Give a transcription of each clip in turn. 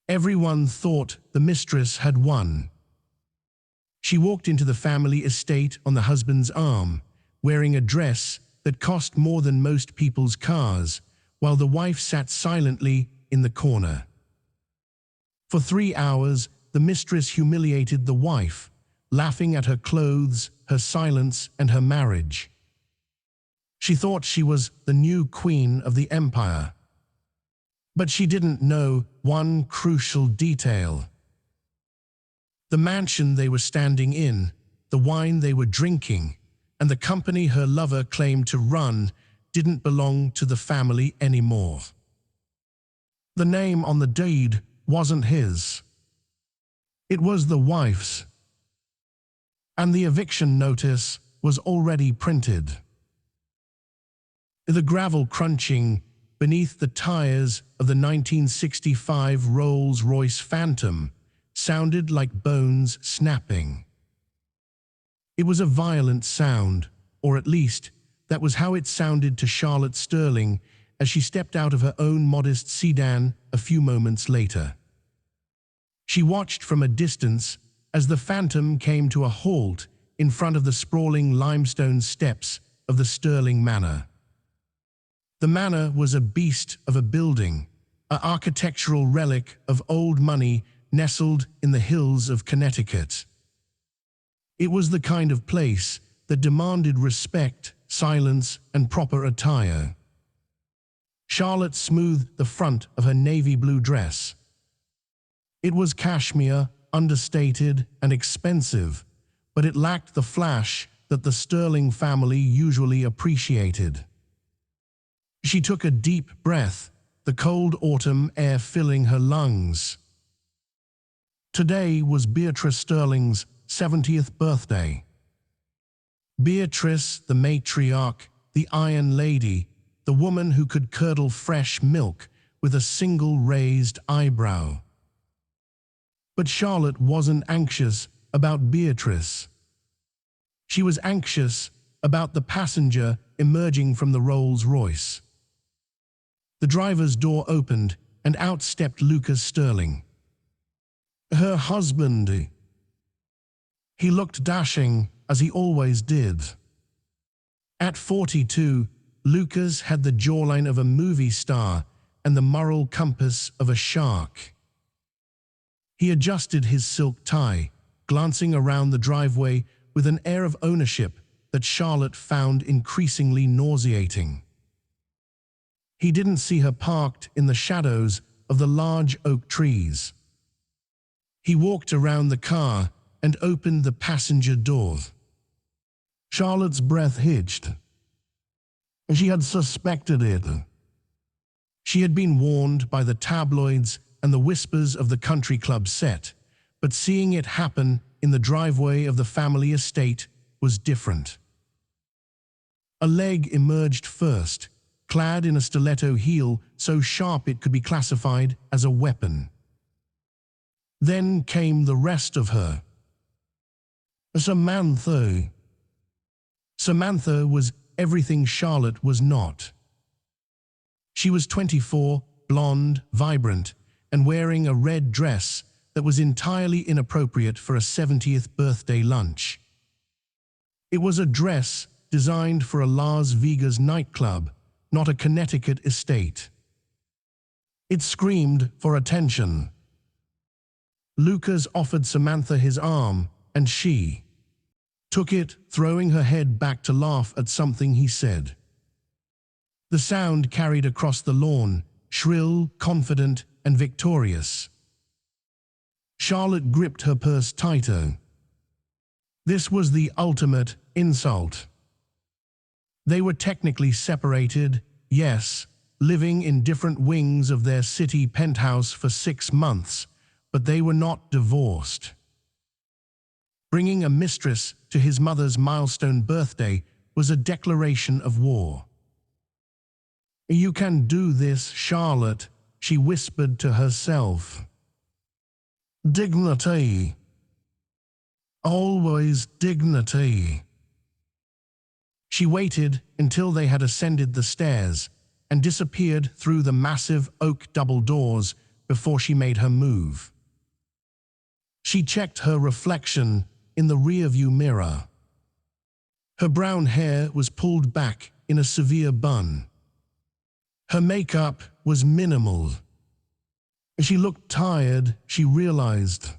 Everyone thought the mistress had won. She walked into the family estate on the husband's arm, wearing a dress that cost more than most people's cars, while the wife sat silently in the corner. For 3 hours, the mistress humiliated the wife, laughing at her clothes, her silence, and her marriage. She thought she was the new queen of the empire. But she didn't know one crucial detail. The mansion they were standing in, the wine they were drinking, and the company her lover claimed to run didn't belong to the family anymore. The name on the deed wasn't his. It was the wife's. And the eviction notice was already printed. The gravel crunching beneath the tires of the 1965 Rolls-Royce Phantom sounded like bones snapping. It was a violent sound, or at least that was how it sounded to Charlotte Sterling as she stepped out of her own modest sedan a few moments later. She watched from a distance as the Phantom came to a halt in front of the sprawling limestone steps of the Sterling Manor. The manor was a beast of a building, an architectural relic of old money nestled in the hills of Connecticut. It was the kind of place that demanded respect, silence, and proper attire. Charlotte smoothed the front of her navy blue dress. It was cashmere, understated, and expensive, but it lacked the flash that the Sterling family usually appreciated. She took a deep breath, the cold autumn air filling her lungs. Today was Beatrice Sterling's 70th birthday. Beatrice, the matriarch, the Iron Lady, the woman who could curdle fresh milk with a single raised eyebrow. But Charlotte wasn't anxious about Beatrice. She was anxious about the passenger emerging from the Rolls-Royce. The driver's door opened, and out stepped Lucas Sterling. Her husband. He looked dashing, as he always did. At 42, Lucas had the jawline of a movie star and the moral compass of a shark. He adjusted his silk tie, glancing around the driveway with an air of ownership that Charlotte found increasingly nauseating. He didn't see her parked in the shadows of the large oak trees. He walked around the car and opened the passenger door. Charlotte's breath hitched. She had suspected it. She had been warned by the tabloids and the whispers of the country club set, but seeing it happen in the driveway of the family estate was different. A leg emerged first, clad in a stiletto heel so sharp it could be classified as a weapon. Then came the rest of her. Samantha. Samantha was everything Charlotte was not. She was 24, blonde, vibrant, and wearing a red dress that was entirely inappropriate for a 70th birthday lunch. It was a dress designed for a Las Vegas nightclub, not a Connecticut estate. It screamed for attention. Lucas offered Samantha his arm, and she took it, throwing her head back to laugh at something he said. The sound carried across the lawn, shrill, confident, and victorious. Charlotte gripped her purse tighter. This was the ultimate insult. They were technically separated, yes, living in different wings of their city penthouse for 6 months, but they were not divorced. Bringing a mistress to his mother's milestone birthday was a declaration of war. "You can do this, Charlotte," she whispered to herself. "Dignity. Always dignity." She waited until they had ascended the stairs and disappeared through the massive oak double doors before she made her move. She checked her reflection in the rearview mirror. Her brown hair was pulled back in a severe bun. Her makeup was minimal. As she looked tired, she realized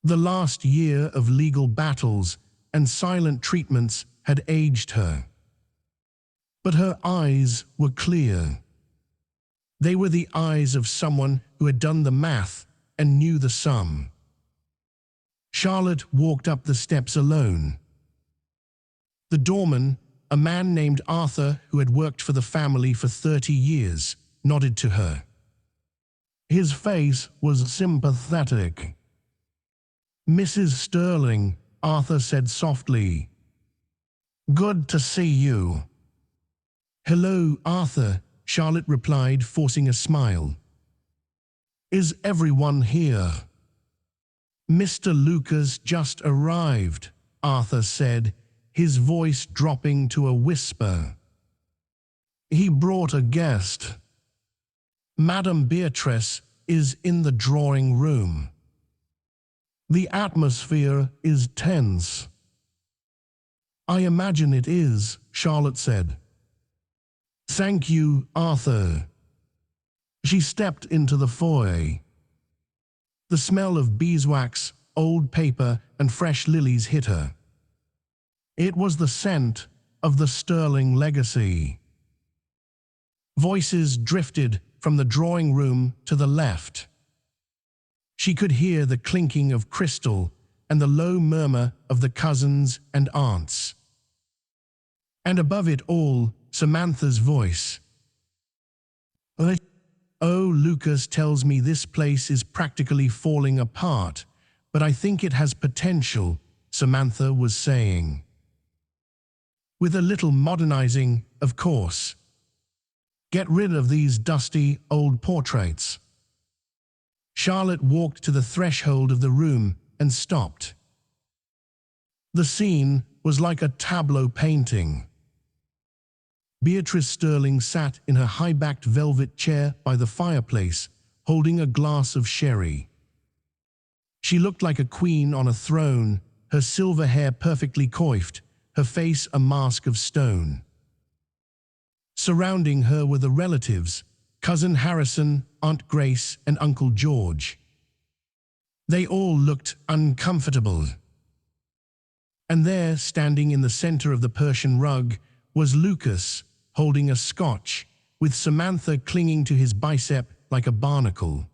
the last year of legal battles and silent treatments had aged her. But her eyes were clear. They were the eyes of someone who had done the math and knew the sum. Charlotte walked up the steps alone. The doorman, a man named Arthur who had worked for the family for 30 years, nodded to her. His face was sympathetic. "Mrs. Sterling," Arthur said softly. "Good to see you." "Hello, Arthur," Charlotte replied, forcing a smile. "Is everyone here?" "Mr. Lucas just arrived," Arthur said, his voice dropping to a whisper. "He brought a guest. Madame Beatrice is in the drawing room. The atmosphere is tense." "I imagine it is," Charlotte said. "Thank you, Arthur." She stepped into the foyer. The smell of beeswax, old paper, and fresh lilies hit her. It was the scent of the Sterling legacy. Voices drifted from the drawing room to the left. She could hear the clinking of crystal and the low murmur of the cousins and aunts. And above it all, Samantha's voice. "Oh, Lucas tells me this place is practically falling apart, but I think it has potential," Samantha was saying. "With a little modernizing, of course. Get rid of these dusty, old portraits." Charlotte walked to the threshold of the room and stopped. The scene was like a tableau painting. Beatrice Sterling sat in her high-backed velvet chair by the fireplace, holding a glass of sherry. She looked like a queen on a throne, her silver hair perfectly coiffed, her face a mask of stone. Surrounding her were the relatives, Cousin Harrison, Aunt Grace, and Uncle George. They all looked uncomfortable. And there, standing in the center of the Persian rug, was Lucas, holding a scotch, with Samantha clinging to his bicep like a barnacle.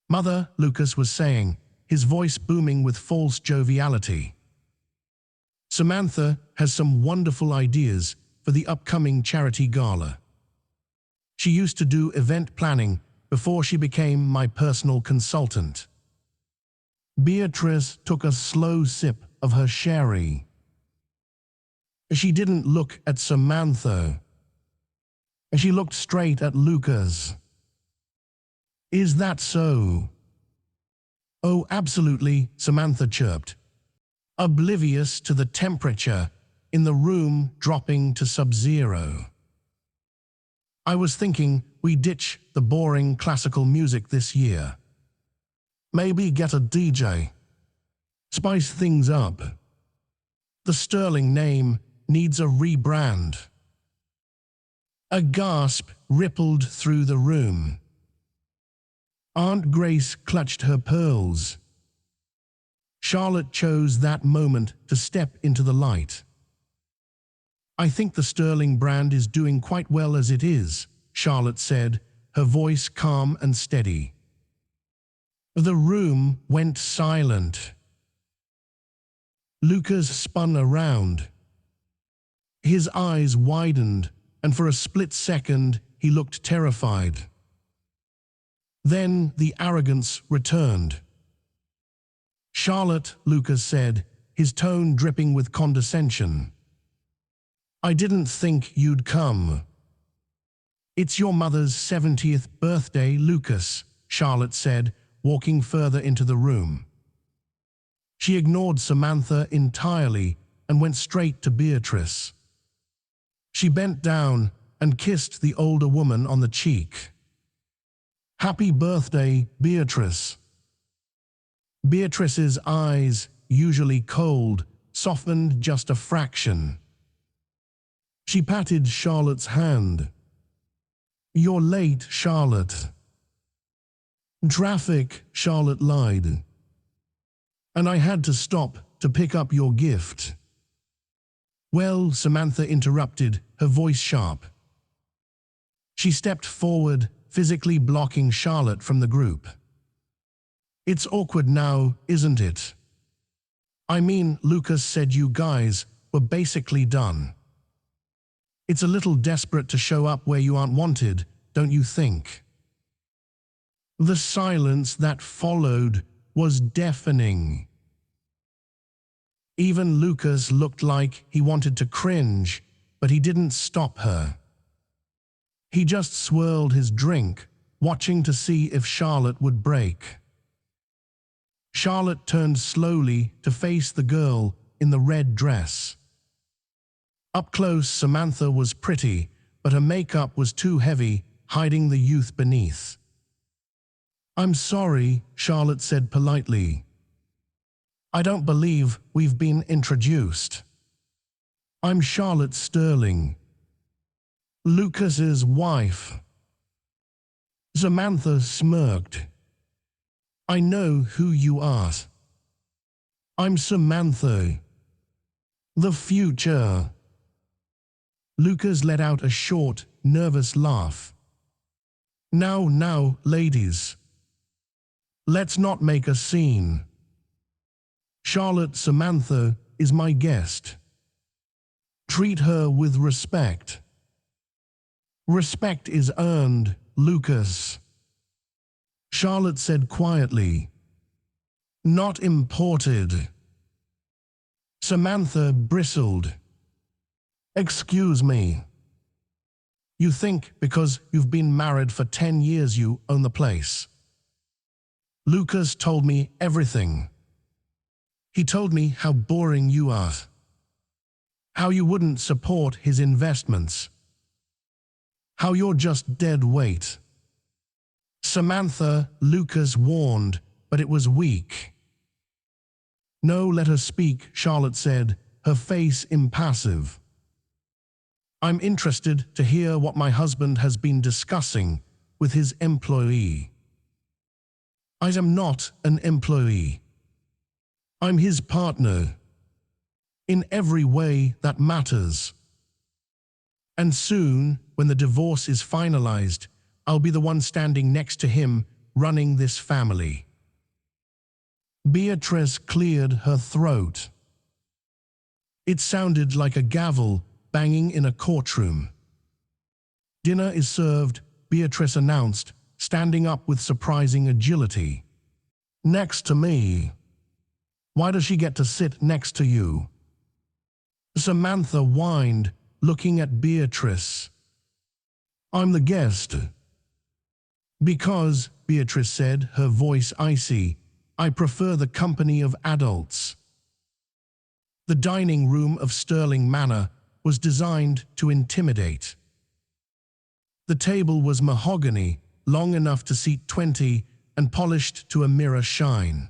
"Mother," Lucas was saying, his voice booming with false joviality. "Samantha has some wonderful ideas for the upcoming charity gala. She used to do event planning before she became my personal consultant." Beatrice took a slow sip of her sherry. She didn't look at Samantha. She looked straight at Lucas. "Is that so?" "Oh, absolutely," Samantha chirped, oblivious to the temperature in the room dropping to sub-zero. "I was thinking we ditch the boring classical music this year. Maybe get a DJ. Spice things up. The Sterling name needs a rebrand." A gasp rippled through the room. Aunt Grace clutched her pearls. Charlotte chose that moment to step into the light. "I think the Sterling brand is doing quite well as it is," Charlotte said, her voice calm and steady. The room went silent. Lucas spun around. His eyes widened, and for a split second he looked terrified. Then the arrogance returned. "Charlotte," Lucas said, his tone dripping with condescension. "I didn't think you'd come." "It's your mother's 70th birthday, Lucas," Charlotte said, walking further into the room. She ignored Samantha entirely and went straight to Beatrice. She bent down and kissed the older woman on the cheek. Happy birthday, Beatrice. Beatrice's eyes, usually cold, softened just a fraction. She patted Charlotte's hand. You're late, Charlotte. Traffic, Charlotte lied. And I had to stop to pick up your gift. Well, Samantha interrupted, her voice sharp. She stepped forward, physically blocking Charlotte from the group. It's awkward now, isn't it? I mean, Lucas said you guys were basically done. It's a little desperate to show up where you aren't wanted, don't you think? The silence that followed was deafening. Even Lucas looked like he wanted to cringe, but he didn't stop her. He just swirled his drink, watching to see if Charlotte would break. Charlotte turned slowly to face the girl in the red dress. Up close, Samantha was pretty, but her makeup was too heavy, hiding the youth beneath. I'm sorry, Charlotte said politely. I don't believe we've been introduced. I'm Charlotte Sterling, Lucas's wife. Samantha smirked. I know who you are. I'm Samantha. The future. Lucas let out a short, nervous laugh. Now, ladies. Let's not make a scene. Charlotte Samantha is my guest. Treat her with respect. Respect is earned, Lucas. Charlotte said quietly. Not imported. Samantha bristled. Excuse me. You think because you've been married for 10 years you own the place? Lucas told me everything. He told me how boring you are. How you wouldn't support his investments. How you're just dead weight. Samantha, Lucas warned, but it was weak. No, let her speak, Charlotte said, her face impassive. I'm interested to hear what my husband has been discussing with his employee. I am not an employee. I'm his partner. In every way that matters. And soon, when the divorce is finalized, I'll be the one standing next to him running this family. Beatrice cleared her throat. It sounded like a gavel banging in a courtroom. Dinner is served, Beatrice announced, standing up with surprising agility. Next to me. Why does she get to sit next to you? Samantha whined, looking at Beatrice. I'm the guest. Because, Beatrice said, her voice icy, I prefer the company of adults. The dining room of Sterling Manor was designed to intimidate. The table was mahogany, long enough to seat 20, and polished to a mirror shine.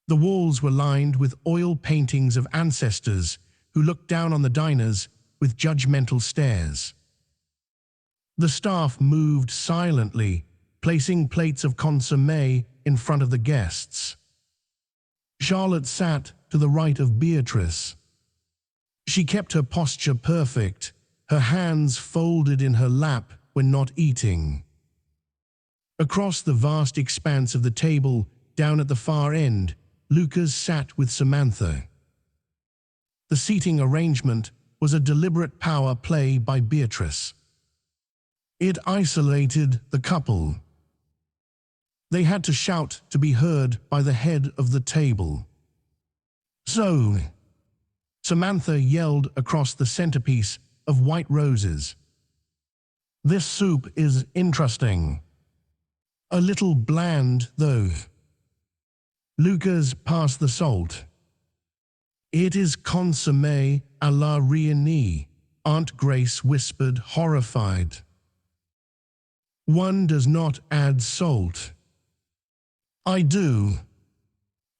The walls were lined with oil paintings of ancestors who looked down on the diners with judgmental stares. The staff moved silently, placing plates of consommé in front of the guests. Charlotte sat to the right of Beatrice. She kept her posture perfect, her hands folded in her lap when not eating. Across the vast expanse of the table, down at the far end, Lucas sat with Samantha. The seating arrangement was a deliberate power play by Beatrice. It isolated the couple. They had to shout to be heard by the head of the table. So, Samantha yelled across the centerpiece of white roses. This soup is interesting. A little bland, though. Lucas passed the salt. It is consommé à la Rieni, Aunt Grace whispered, horrified. One does not add salt. I do,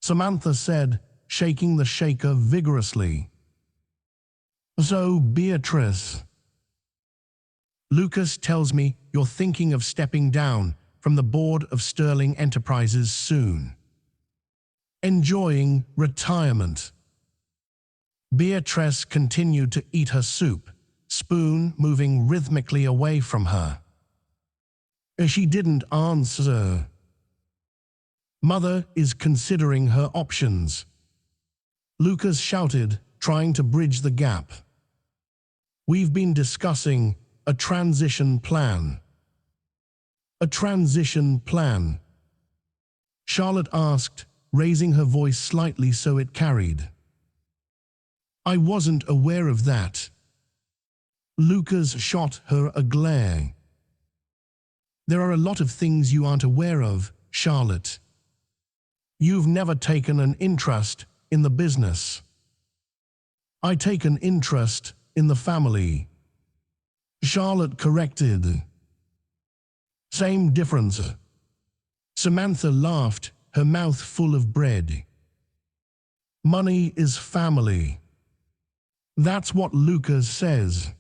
Samantha said, shaking the shaker vigorously. So, Beatrice, Lucas tells me you're thinking of stepping down from the board of Sterling Enterprises soon. Enjoying retirement. Beatrice continued to eat her soup, spoon moving rhythmically away from her. She didn't answer. Mother is considering her options, Lucas shouted, trying to bridge the gap. We've been discussing a transition plan. A transition plan? Charlotte asked, raising her voice slightly so it carried. I wasn't aware of that. Lucas shot her a glare. There are a lot of things you aren't aware of, Charlotte. You've never taken an interest in the business. I take an interest in the family. Charlotte corrected. Same difference. Samantha laughed, her mouth full of bread. Money is family. That's what Lucas says.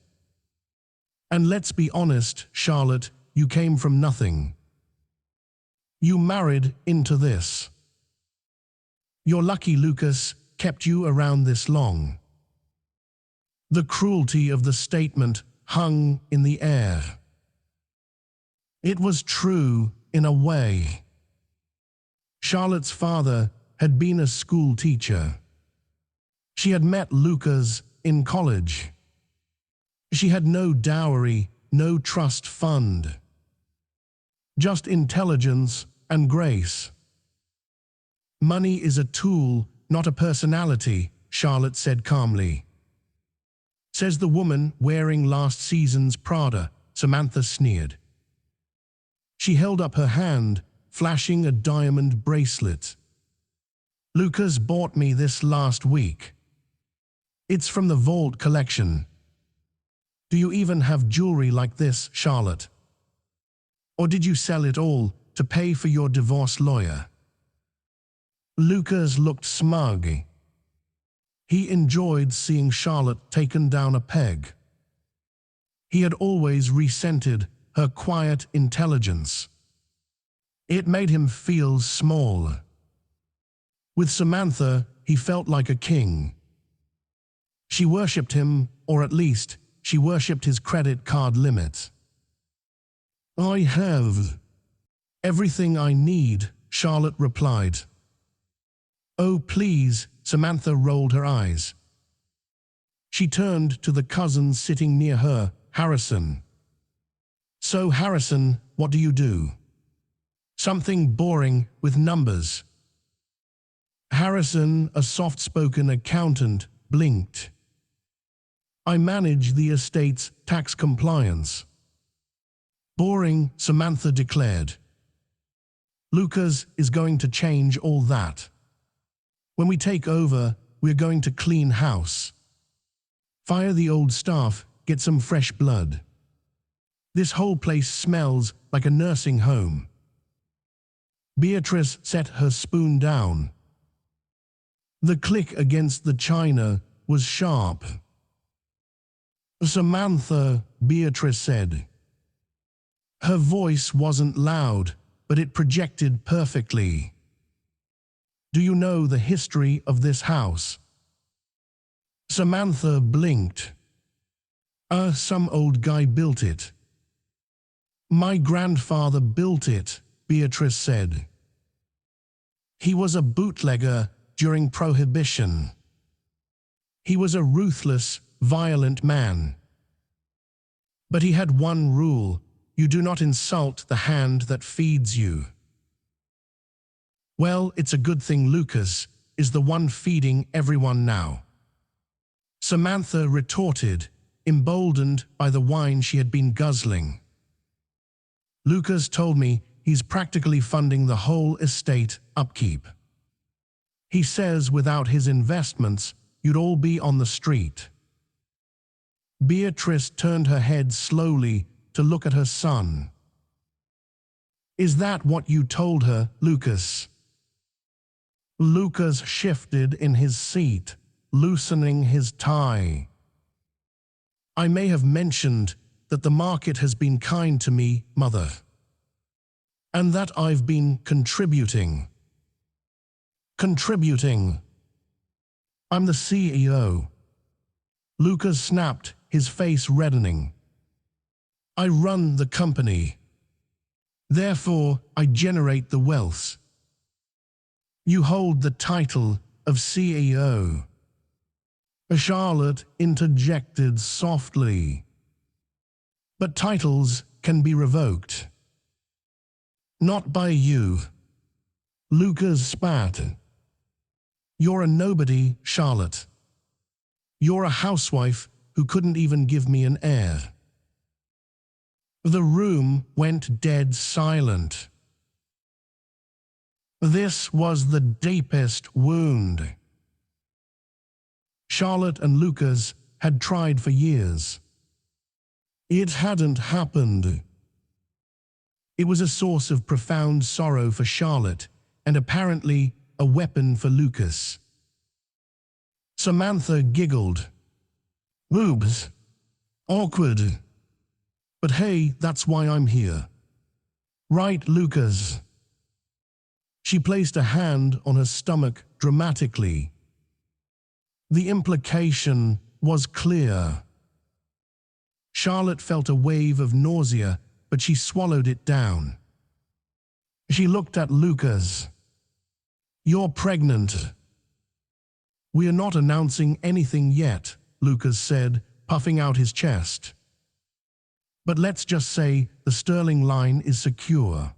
And let's be honest, Charlotte, you came from nothing. You married into this. You're lucky Lucas kept you around this long. The cruelty of the statement hung in the air. It was true in a way. Charlotte's father had been a school teacher. She had met Lucas in college. She had no dowry, no trust fund. Just intelligence and grace. Money is a tool, not a personality, Charlotte said calmly. Says the woman wearing last season's Prada, Samantha sneered. She held up her hand, flashing a diamond bracelet. Lucas bought me this last week. It's from the Vault collection. Do you even have jewelry like this, Charlotte? Or did you sell it all to pay for your divorce lawyer? Lucas looked smug. He enjoyed seeing Charlotte taken down a peg. He had always resented her quiet intelligence. It made him feel small. With Samantha, he felt like a king. She worshipped him, or at least, she worshipped his credit card limit. I have everything I need, Charlotte replied. Oh, please, Samantha rolled her eyes. She turned to the cousin sitting near her, Harrison. So, Harrison, what do you do? Something boring with numbers. Harrison, a soft-spoken accountant, blinked. I manage the estate's tax compliance. Boring, Samantha declared. Lucas is going to change all that. When we take over, we're going to clean house. Fire the old staff, get some fresh blood. This whole place smells like a nursing home. Beatrice set her spoon down. The click against the china was sharp. Samantha, Beatrice said. Her voice wasn't loud, but it projected perfectly. Do you know the history of this house? Samantha blinked. Some old guy built it. My grandfather built it, Beatrice said. He was a bootlegger during Prohibition. He was a ruthless, violent man. But he had one rule: you do not insult the hand that feeds you. Well, it's a good thing Lucas is the one feeding everyone now. Samantha retorted, emboldened by the wine she had been guzzling. Lucas told me he's practically funding the whole estate upkeep. He says without his investments, you'd all be on the street. Beatrice turned her head slowly to look at her son. Is that what you told her, Lucas? Lucas shifted in his seat, loosening his tie. I may have mentioned that the market has been kind to me, Mother, and that I've been contributing. Contributing. I'm the CEO. Lucas snapped, his face reddening. I run the company. Therefore, I generate the wealth. You hold the title of CEO. Charlotte interjected softly. But titles can be revoked. Not by you. Lucas spat. You're a nobody, Charlotte. You're a housewife who couldn't even give me an heir. The room went dead silent. This was the deepest wound. Charlotte and Lucas had tried for years. It hadn't happened. It was a source of profound sorrow for Charlotte and apparently a weapon for Lucas. Samantha giggled. Boobs. Awkward. But hey, that's why I'm here. Right, Lucas? She placed a hand on her stomach dramatically. The implication was clear. Charlotte felt a wave of nausea, but she swallowed it down. She looked at Lucas. You're pregnant. We are not announcing anything yet, Lucas said, puffing out his chest. But let's just say the Sterling line is secure.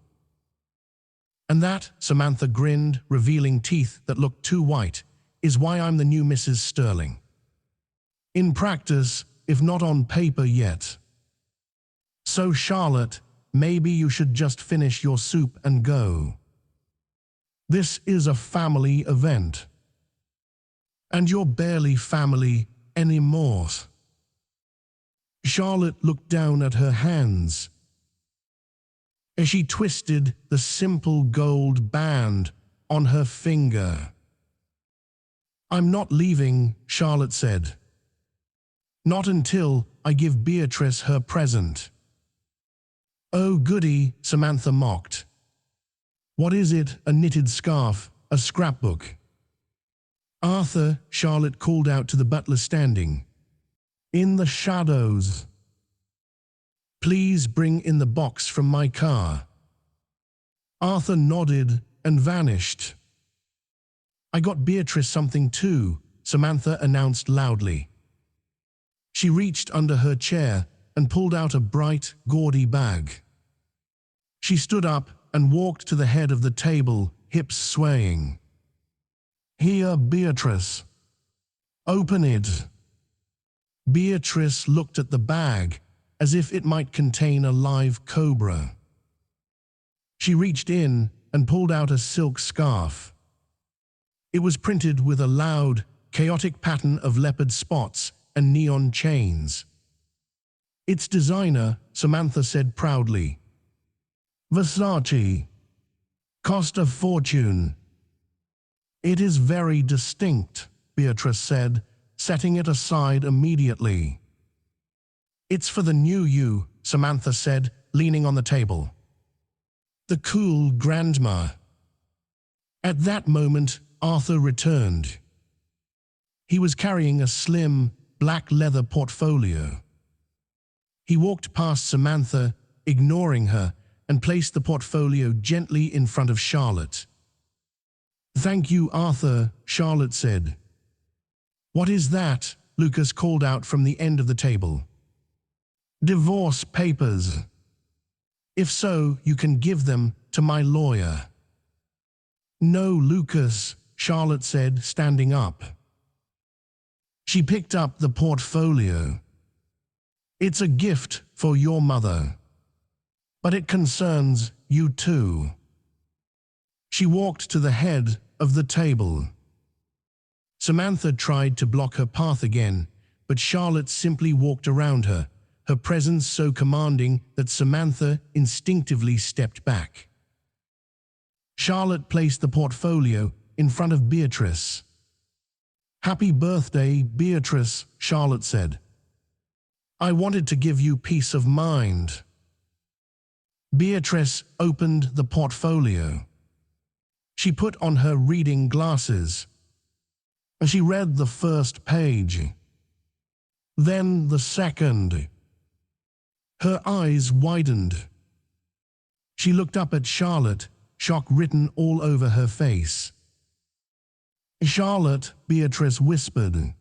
And that, Samantha grinned, revealing teeth that looked too white, is why I'm the new Mrs. Sterling. In practice, if not on paper yet. So Charlotte, maybe you should just finish your soup and go. This is a family event. And you're barely family anymore. Charlotte looked down at her hands. As she twisted the simple gold band on her finger. I'm not leaving, Charlotte said. Not until I give Beatrice her present. Oh goody, Samantha mocked. What is it, a knitted scarf, a scrapbook? Arthur, Charlotte called out to the butler standing. In the shadows. Please bring in the box from my car. Arthur nodded and vanished. I got Beatrice something too, Samantha announced loudly. She reached under her chair and pulled out a bright, gaudy bag. She stood up and walked to the head of the table, hips swaying. Here, Beatrice. Open it. Beatrice looked at the bag as if it might contain a live cobra. She reached in and pulled out a silk scarf. It was printed with a loud, chaotic pattern of leopard spots and neon chains. Its designer, Samantha said proudly. Versace. Cost a fortune. It is very distinct, Beatrice said, setting it aside immediately. It's for the new you, Samantha said, leaning on the table. The cool grandma. At that moment, Arthur returned. He was carrying a slim, black leather portfolio. He walked past Samantha, ignoring her, and placed the portfolio gently in front of Charlotte. Thank you, Arthur, Charlotte said. What is that? Lucas called out from the end of the table. Divorce papers. If so, you can give them to my lawyer. No, Lucas, Charlotte said, standing up. She picked up the portfolio. It's a gift for your mother. But it concerns you too. She walked to the head of the table. Samantha tried to block her path again, but Charlotte simply walked around her, her presence so commanding that Samantha instinctively stepped back. Charlotte placed the portfolio in front of Beatrice. "Happy birthday, Beatrice," Charlotte said. "I wanted to give you peace of mind." Beatrice opened the portfolio. She put on her reading glasses. She read the first page, then the second. Her eyes widened. She looked up at Charlotte, shock written all over her face. "Charlotte," Beatrice whispered.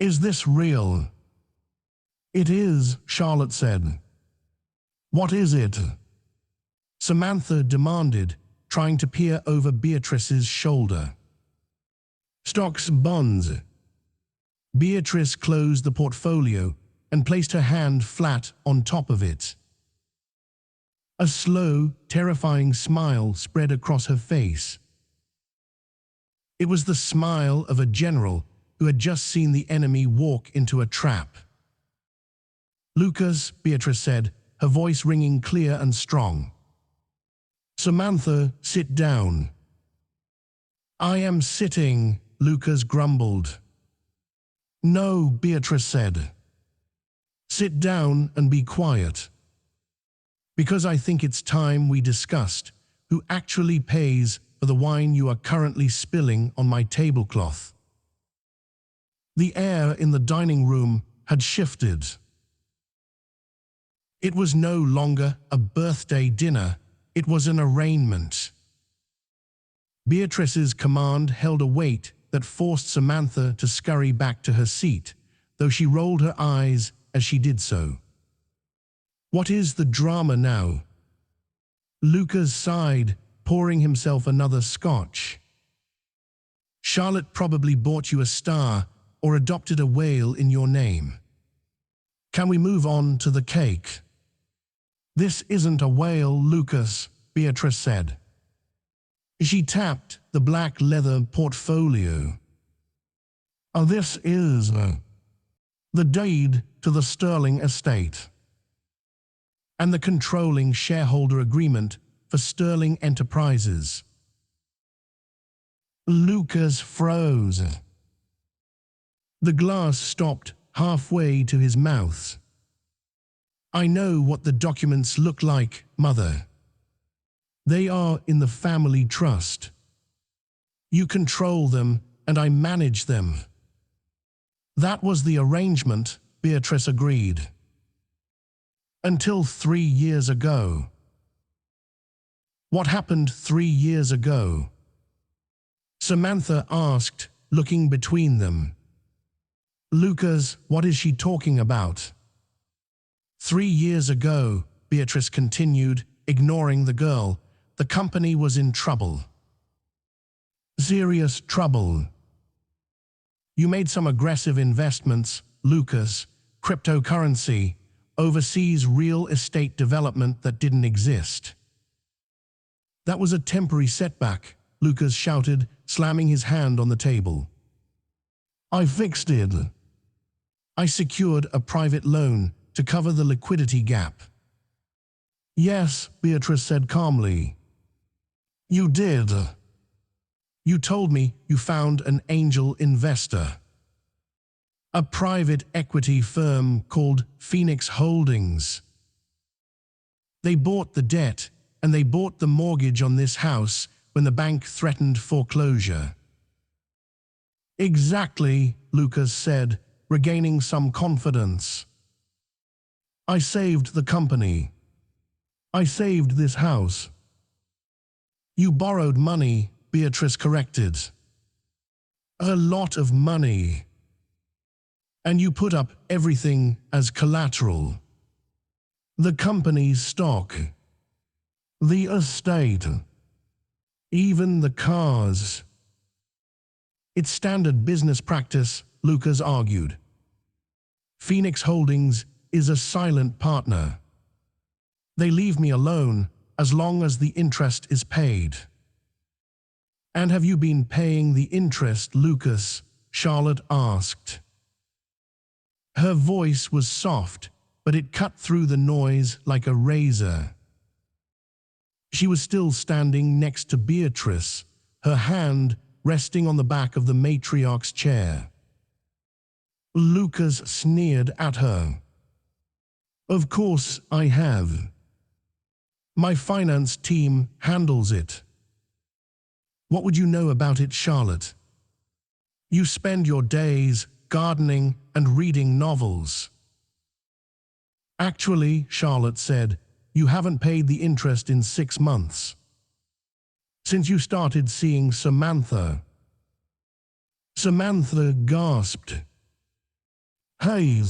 "Is this real?" "It is," Charlotte said. "What is it?" Samantha demanded, trying to peer over Beatrice's shoulder. "Stocks, bonds." Beatrice closed the portfolio and placed her hand flat on top of it. A slow, terrifying smile spread across her face. It was the smile of a general who had just seen the enemy walk into a trap. "Lucas," Beatrice said, her voice ringing clear and strong. "Samantha, sit down." "I am sitting," Lucas grumbled. "No," Beatrice said. "Sit down and be quiet. Because I think it's time we discussed who actually pays for the wine you are currently spilling on my tablecloth." The air in the dining room had shifted. It was no longer a birthday dinner, it was an arraignment. Beatrice's command held a weight that forced Samantha to scurry back to her seat, though she rolled her eyes as she did so. "What is the drama now?" Lucas sighed, pouring himself another scotch. "Charlotte probably bought you a star or adopted a whale in your name. Can we move on to the cake?" "This isn't a whale, Lucas," Beatrice said. She tapped the black leather portfolio. "This is the deed to the Sterling estate and the controlling shareholder agreement for Sterling Enterprises." Lucas froze. The glass stopped halfway to his mouth. "I know what the documents look like, Mother. They are in the family trust. You control them and I manage them." "That was the arrangement," Beatrice agreed. "Until 3 years ago." "What happened 3 years ago?" Samantha asked, looking between them. "Lucas, what is she talking about?" 3 years ago," Beatrice continued, ignoring the girl, "the company was in trouble. Serious trouble. You made some aggressive investments, Lucas, cryptocurrency, overseas real estate development that didn't exist." "That was a temporary setback," Lucas shouted, slamming his hand on the table. "I fixed it. I secured a private loan to cover the liquidity gap." "Yes," Beatrice said calmly. "You did. You told me you found an angel investor. A private equity firm called Phoenix Holdings. They bought the debt and they bought the mortgage on this house when the bank threatened foreclosure." "Exactly," Lucas said, regaining some confidence. "I saved the company. I saved this house." "You borrowed money," Beatrice corrected. "A lot of money. And you put up everything as collateral. The company's stock, the estate, even the cars." "It's standard business practice," Lucas argued. "Phoenix Holdings is a silent partner. They leave me alone as long as the interest is paid." "And have you been paying the interest, Lucas?" Charlotte asked. Her voice was soft, but it cut through the noise like a razor. She was still standing next to Beatrice, her hand resting on the back of the matriarch's chair. Lucas sneered at her. "Of course I have. My finance team handles it. What would you know about it, Charlotte? You spend your days gardening and reading novels." "Actually," Charlotte said, "you haven't paid the interest in 6 months. Since you started seeing Samantha." Samantha gasped. "Hey,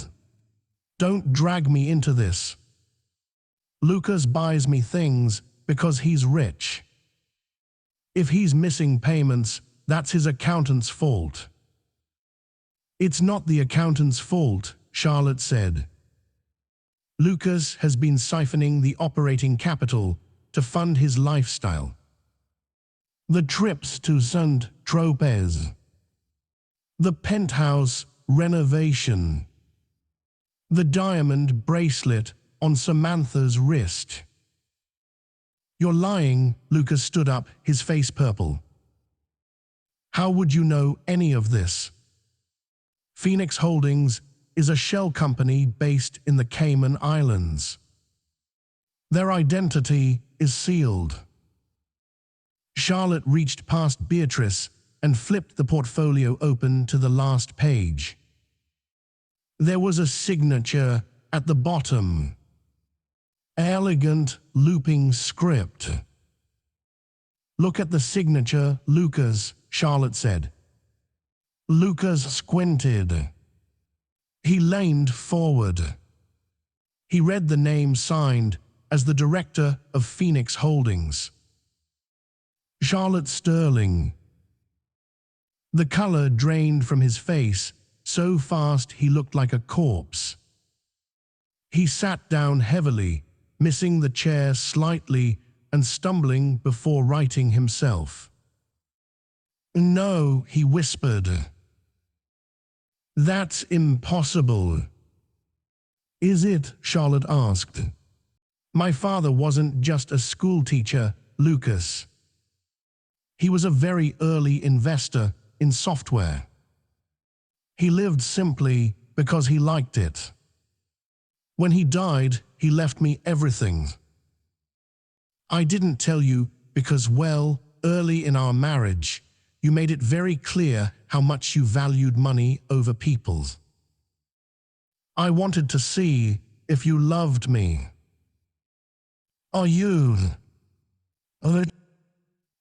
don't drag me into this. Lucas buys me things because he's rich. If he's missing payments, that's his accountant's fault." "It's not the accountant's fault," Charlotte said. "Lucas has been siphoning the operating capital to fund his lifestyle. The trips to St. Tropez, the penthouse renovation, the diamond bracelet on Samantha's wrist." "You're lying," Lucas stood up, his face purple. "How would you know any of this? Phoenix Holdings is a shell company based in the Cayman Islands. Their identity is sealed." Charlotte reached past Beatrice and flipped the portfolio open to the last page. There was a signature at the bottom. Elegant looping script. "Look at the signature, Lucas," Charlotte said. Lucas squinted. He leaned forward. He read the name signed as the director of Phoenix Holdings. Charlotte Sterling. The color drained from his face so fast he looked like a corpse. He sat down heavily, missing the chair slightly and stumbling before righting himself. "No," he whispered. "That's impossible." "Is it?" Charlotte asked. "My father wasn't just a schoolteacher, Lucas. He was a very early investor in software. He lived simply because he liked it. When he died, he left me everything. I didn't tell you because, well, early in our marriage, you made it very clear how much you valued money over people. I wanted to see if you loved me." "Are you?"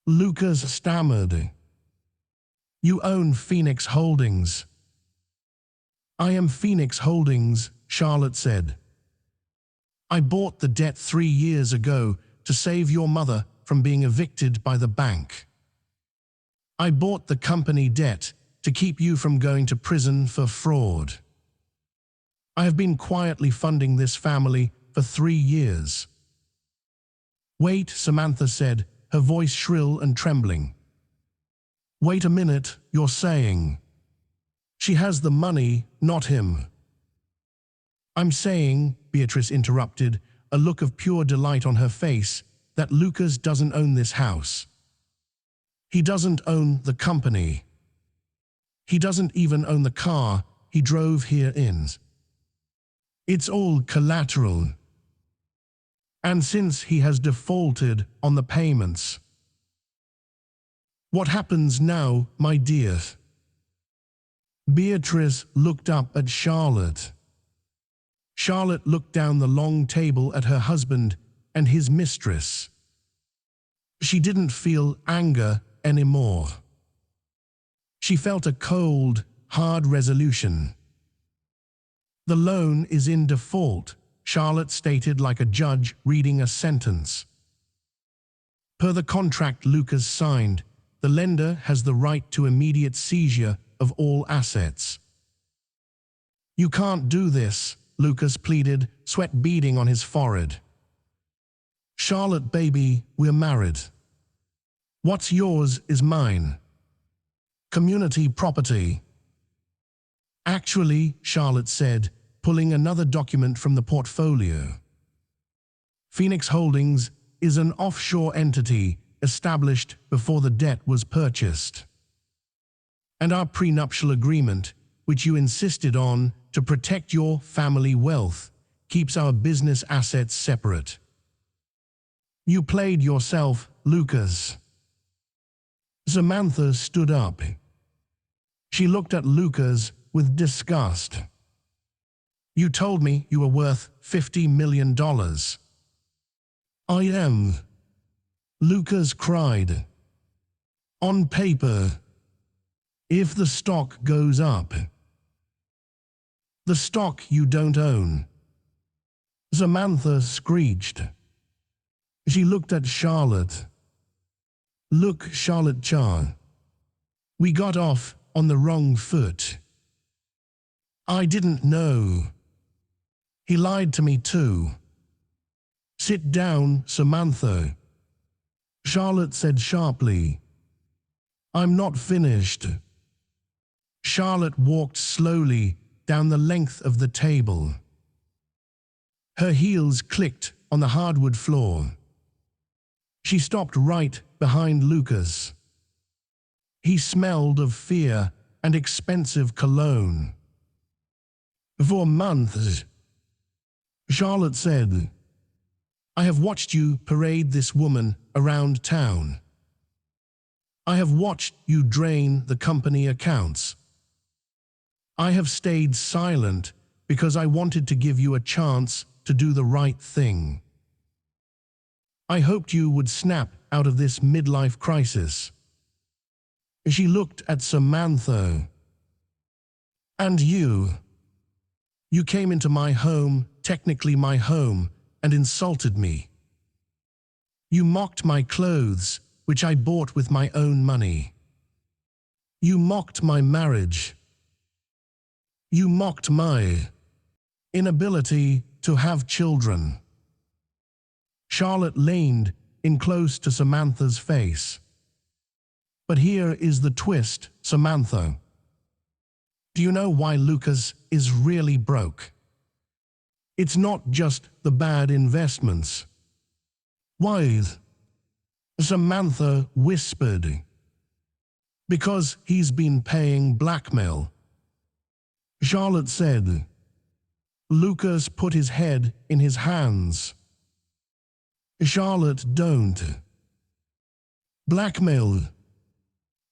Lucas stammered. "You own Phoenix Holdings." "I am Phoenix Holdings," Charlotte said. "I bought the debt 3 years ago to save your mother from being evicted by the bank. I bought the company debt to keep you from going to prison for fraud. I have been quietly funding this family for 3 years." "Wait," Samantha said, her voice shrill and trembling. "Wait a minute, you're saying she has the money, not him?" "I'm saying," Beatrice interrupted, a look of pure delight on her face, "that Lucas doesn't own this house. He doesn't own the company. He doesn't even own the car he drove here in. It's all collateral. And since he has defaulted on the payments." "What happens now, my dear?" Beatrice looked up at Charlotte. Charlotte looked down the long table at her husband and his mistress. She didn't feel anger anymore. She felt a cold, hard resolution. "The loan is in default," Charlotte stated like a judge reading a sentence. "Per the contract Lucas signed, the lender has the right to immediate seizure of all assets." "You can't do this," Lucas pleaded, sweat beading on his forehead. "Charlotte, baby, we're married. What's yours is mine. Community property." "Actually," Charlotte said, pulling another document from the portfolio. Phoenix Holdings is an offshore entity established before the debt was purchased. And our prenuptial agreement, which you insisted on to protect your family wealth, keeps our business assets separate. You played yourself, Lucas. Samantha stood up. She looked at Lucas with disgust. You told me you were worth $50 million. I am. Lucas cried. On paper. If the stock goes up. The stock you don't own. Samantha screeched. She looked at Charlotte. Look, Charlotte Char. We got off on the wrong foot. I didn't know. He lied to me too. Sit down, Samantha. Charlotte said sharply. I'm not finished. Charlotte walked slowly down the length of the table. Her heels clicked on the hardwood floor. She stopped right behind Lucas. He smelled of fear and expensive cologne. For months, Charlotte said, I have watched you parade this woman around town. I have watched you drain the company accounts. I have stayed silent because I wanted to give you a chance to do the right thing. I hoped you would snap out of this midlife crisis. She looked at Samantha. And you came into my home, technically my home, and insulted me. You mocked my clothes, which I bought with my own money. You mocked my marriage. You mocked my inability to have children. Charlotte leaned in close to Samantha's face. But here is the twist, Samantha. Do you know why Lucas is really broke? It's not just the bad investments. Why? Samantha whispered. Because he's been paying blackmail. Charlotte said. Lucas put his head in his hands. Charlotte, don't. Blackmail?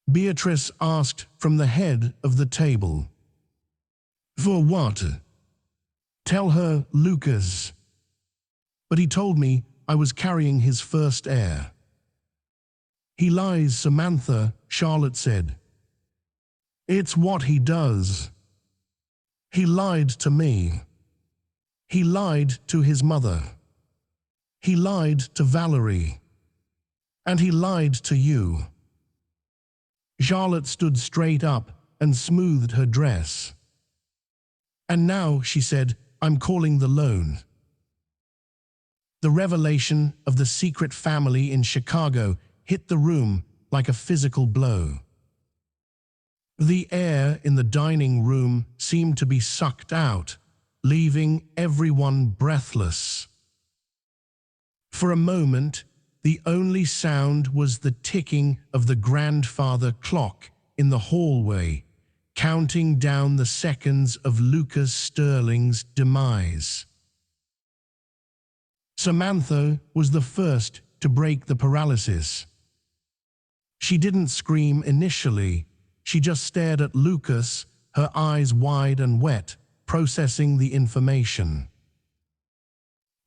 Beatrice asked from the head of the table. For what? Tell her, Lucas. But he told me I was carrying his first heir. He lies, Samantha, Charlotte said. It's what he does. He lied to me. He lied to his mother. He lied to Valerie. And he lied to you. Charlotte stood straight up and smoothed her dress. And now, she said, I'm calling the loan. The revelation of the secret family in Chicago hit the room like a physical blow. The air in the dining room seemed to be sucked out, leaving everyone breathless. For a moment, the only sound was the ticking of the grandfather clock in the hallway, counting down the seconds of Lucas Sterling's demise. Samantha was the first to break the paralysis. She didn't scream initially. She just stared at Lucas, her eyes wide and wet, processing the information.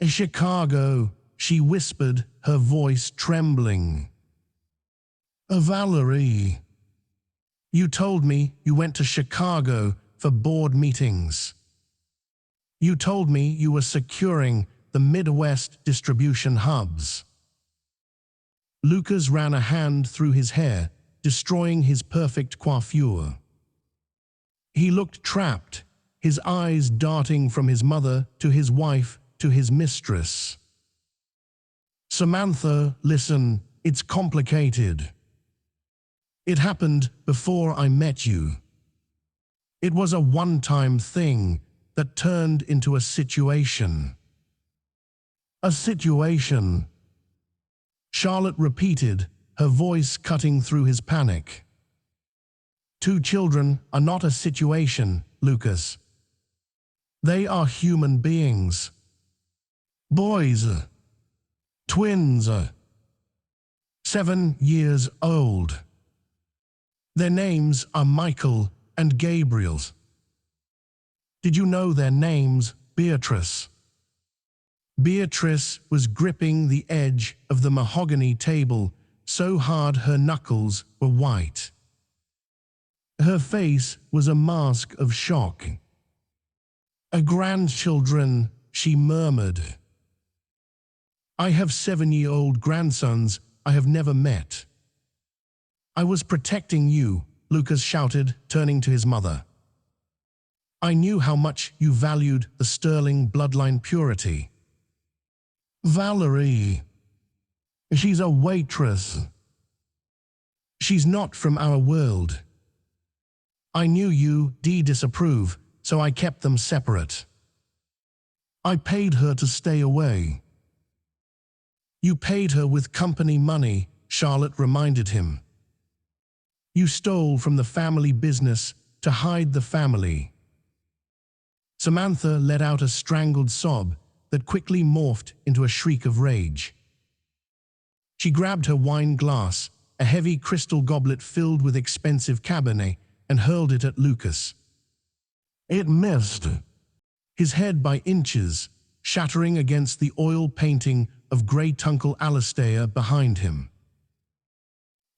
Chicago, she whispered, her voice trembling. Valerie, you told me you went to Chicago for board meetings. You told me you were securing the Midwest distribution hubs. Lucas ran a hand through his hair, destroying his perfect coiffure. He looked trapped, his eyes darting from his mother to his wife to his mistress. Samantha, listen, it's complicated. It happened before I met you. It was a one-time thing, that turned into a situation. A situation, Charlotte repeated, her voice cutting through his panic. 2 children are not a situation, Lucas. They are human beings. Boys. Twins. 7 years old. Their names are Michael and Gabriel. Did you know their names, Beatrice? Beatrice was gripping the edge of the mahogany table so hard her knuckles were white. Her face was a mask of shock. "A grandchildren," she murmured. "I have 7-year-old grandsons I have never met." "I was protecting you," Lucas shouted, turning to his mother. "I knew how much you valued the sterling bloodline purity." "Valerie, she's a waitress. She's not from our world. I knew you'd disapprove, so I kept them separate. I paid her to stay away." "You paid her with company money," Charlotte reminded him. "You stole from the family business to hide the family." Samantha let out a strangled sob that quickly morphed into a shriek of rage. She grabbed her wine glass, a heavy crystal goblet filled with expensive Cabernet, and hurled it at Lucas. It missed his head by inches, shattering against the oil painting of grey Tuncle Alastair behind him.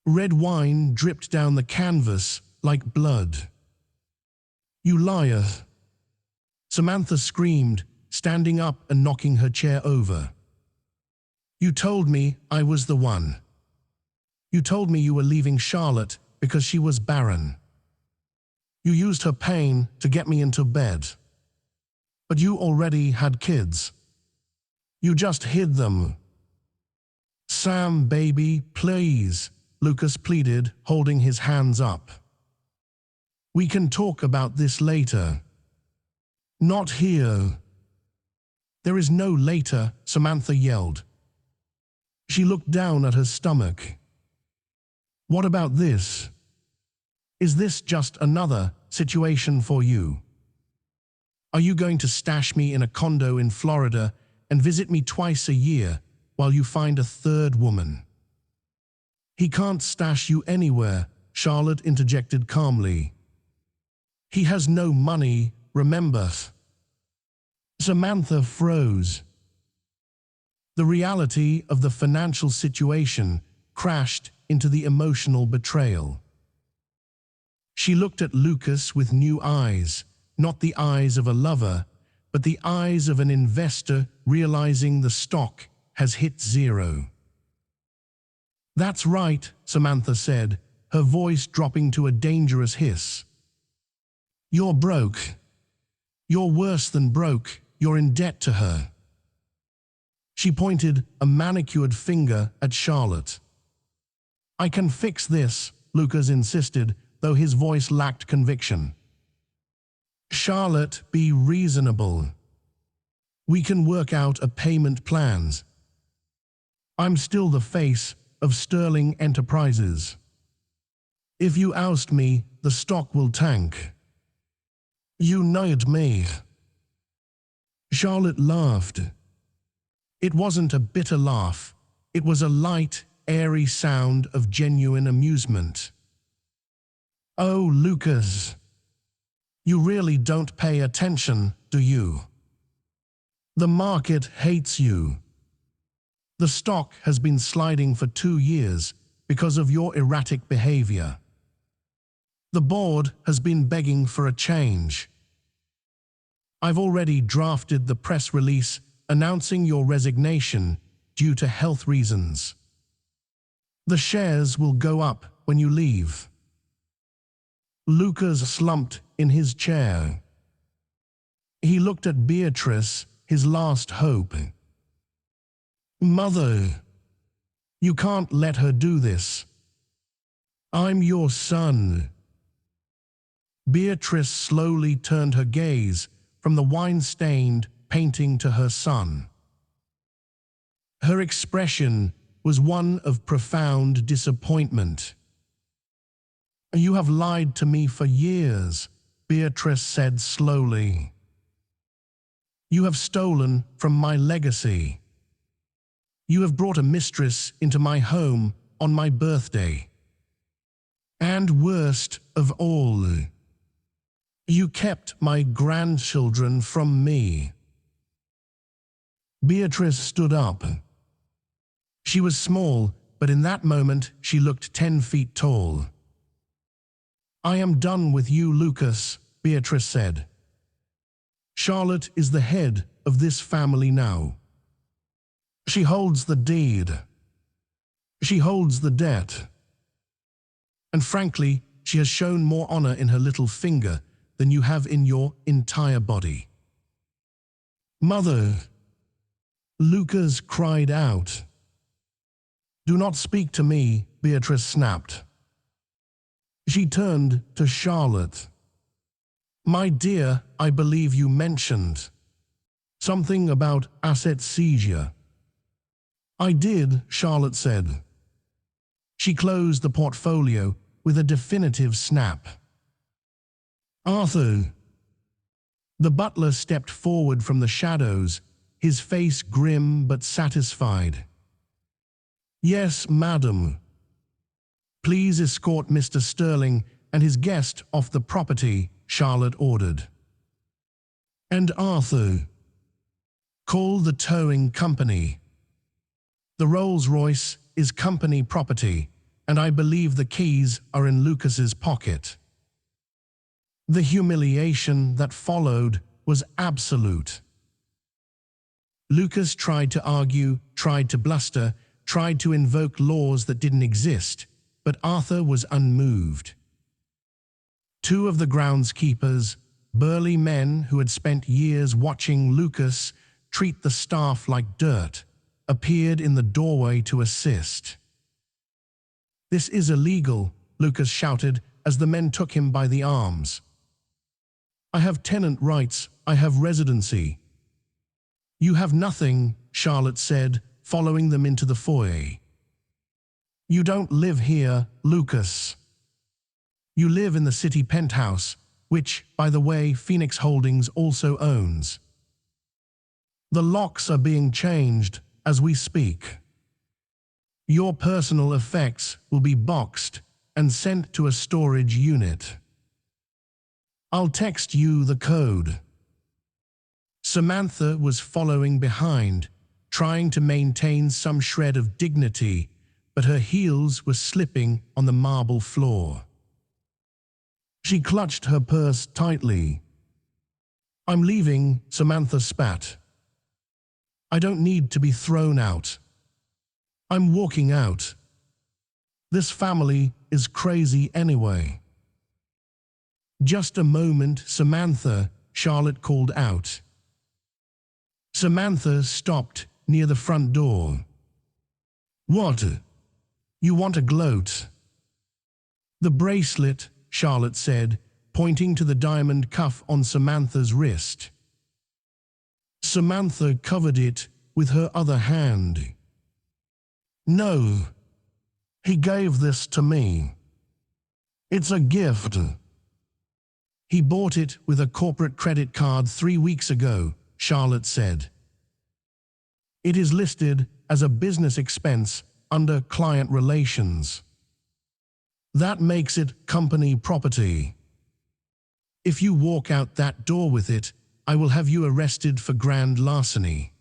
Red wine dripped down the canvas like blood. "You liar!" Samantha screamed, standing up and knocking her chair over. "You told me I was the one. You told me you were leaving Charlotte because she was barren. You used her pain to get me into bed. But you already had kids. You just hid them." "Sam, baby, please," Lucas pleaded, holding his hands up. "We can talk about this later." "Not here." "There is no later," Samantha yelled. She looked down at her stomach. "What about this? Is this just another situation for you? Are you going to stash me in a condo in Florida and visit me twice a year while you find a 3rd woman?" "He can't stash you anywhere," Charlotte interjected calmly. "He has no money, remember." Samantha froze. The reality of the financial situation crashed into the emotional betrayal. She looked at Lucas with new eyes, not the eyes of a lover, but the eyes of an investor realizing the stock has hit 0. "That's right," Samantha said, her voice dropping to a dangerous hiss. "You're broke. You're worse than broke. You're in debt to her." She pointed a manicured finger at Charlotte. "I can fix this," Lucas insisted, though his voice lacked conviction. "Charlotte, be reasonable. We can work out a payment plans. I'm still the face of Sterling Enterprises. If you oust me, the stock will tank. You need me." Charlotte laughed. It wasn't a bitter laugh. It was a light, airy sound of genuine amusement. "Oh, Lucas, you really don't pay attention, do you? The market hates you. The stock has been sliding for 2 years because of your erratic behavior. The board has been begging for a change. I've already drafted the press release announcing your resignation due to health reasons. The shares will go up when you leave." Lucas slumped in his chair. He looked at Beatrice, his last hope. "Mother, you can't let her do this. I'm your son." Beatrice slowly turned her gaze, from the wine-stained painting to her son. Her expression was one of profound disappointment. "You have lied to me for years," Beatrice said slowly. "You have stolen from my legacy. You have brought a mistress into my home on my birthday. And worst of all, you kept my grandchildren from me." Beatrice stood up. She was small, but in that moment she looked 10 feet tall. "I am done with you, Lucas," Beatrice said. "Charlotte is the head of this family now. She holds the deed. She holds the debt. And frankly, she has shown more honor in her little finger than you have in your entire body." "Mother!" Lucas cried out. "Do not speak to me," Beatrice snapped. She turned to Charlotte. "My dear, I believe you mentioned something about asset seizure." "I did," Charlotte said. She closed the portfolio with a definitive snap. "Arthur." The butler stepped forward from the shadows, his face grim but satisfied. "Yes, madam." "Please escort Mr. Sterling and his guest off the property," Charlotte ordered. "And Arthur, call the towing company. The Rolls-Royce is company property, and I believe the keys are in Lucas's pocket." The humiliation that followed was absolute. Lucas tried to argue, tried to bluster, tried to invoke laws that didn't exist, but Arthur was unmoved. Two of the groundskeepers, burly men who had spent years watching Lucas treat the staff like dirt, appeared in the doorway to assist. "This is illegal," Lucas shouted as the men took him by the arms. "I have tenant rights, I have residency." "You have nothing," Charlotte said, following them into the foyer. "You don't live here, Lucas. You live in the city penthouse, which, by the way, Phoenix Holdings also owns. The locks are being changed as we speak. Your personal effects will be boxed and sent to a storage unit. I'll text you the code." Samantha was following behind, trying to maintain some shred of dignity, but her heels were slipping on the marble floor. She clutched her purse tightly. "I'm leaving," Samantha spat. "I don't need to be thrown out. I'm walking out. This family is crazy anyway." "Just a moment, Samantha," Charlotte called out. Samantha stopped near the front door. "What? You want to gloat?" "The bracelet," Charlotte said, pointing to the diamond cuff on Samantha's wrist. Samantha covered it with her other hand. "No, he gave this to me. It's a gift. He bought it with a corporate credit card 3 weeks ago," Charlotte said. "It is listed as a business expense under client relations. That makes it company property. If you walk out that door with it, I will have you arrested for grand larceny.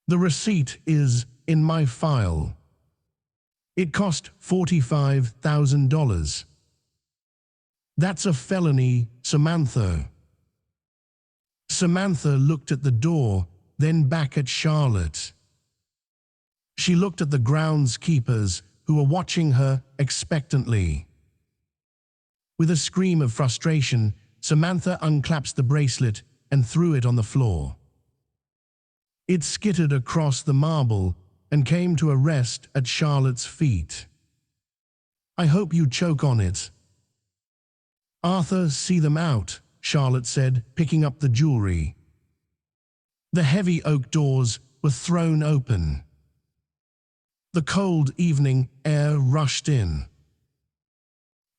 The receipt is in my file. It cost $45,000. That's a felony, Samantha." Samantha looked at the door, then back at Charlotte. She looked at the groundskeepers who were watching her expectantly. With a scream of frustration, Samantha unclasped the bracelet and threw it on the floor. It skittered across the marble and came to a rest at Charlotte's feet. "I hope you choke on it." "Arthur, see them out," Charlotte said, picking up the jewelry. The heavy oak doors were thrown open. The cold evening air rushed in.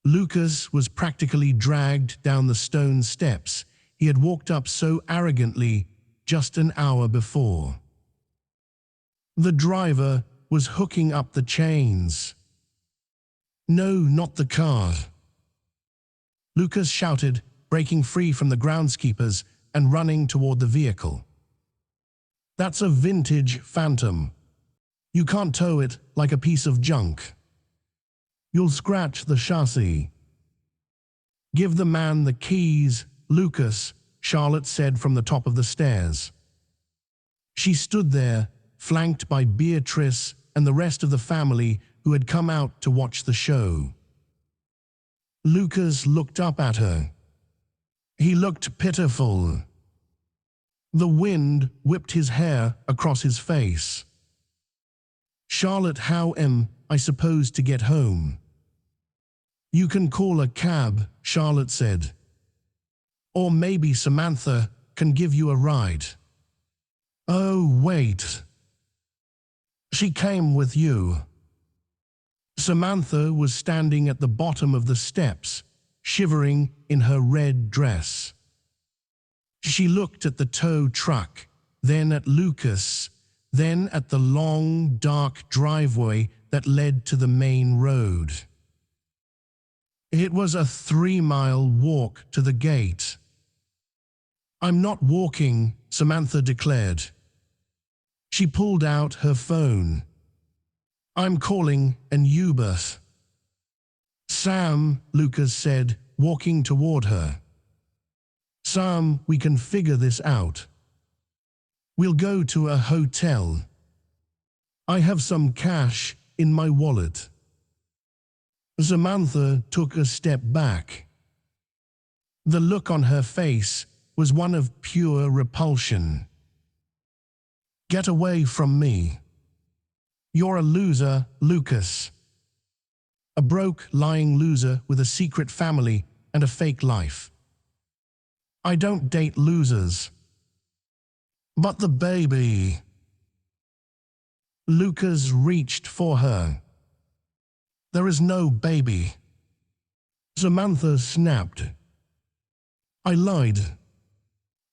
Lucas was practically dragged down the stone steps he had walked up so arrogantly just an hour before. The driver was hooking up the chains. No, not the car. Lucas shouted, breaking free from the groundskeepers and running toward the vehicle. That's a vintage Phantom. You can't tow it like a piece of junk. You'll scratch the chassis. Give the man the keys, Lucas, Charlotte said from the top of the stairs. She stood there, flanked by Beatrice and the rest of the family who had come out to watch the show. Lucas looked up at her. He looked pitiful. The wind whipped his hair across his face. Charlotte, how am I supposed to get home? You can call a cab, Charlotte said. Or maybe Samantha can give you a ride. Oh, wait. She came with you. Samantha was standing at the bottom of the steps, shivering in her red dress. She looked at the tow truck, then at Lucas, then at the long, dark driveway that led to the main road. It was a 3-mile walk to the gate. I'm not walking, Samantha declared. She pulled out her phone. I'm calling an Uber. Sam, Lucas said, walking toward her. Sam, we can figure this out. We'll go to a hotel. I have some cash in my wallet. Samantha took a step back. The look on her face was one of pure repulsion. Get away from me. You're a loser, Lucas. A broke, lying loser with a secret family and a fake life. I don't date losers. But the baby. Lucas reached for her. There is no baby. Samantha snapped. I lied.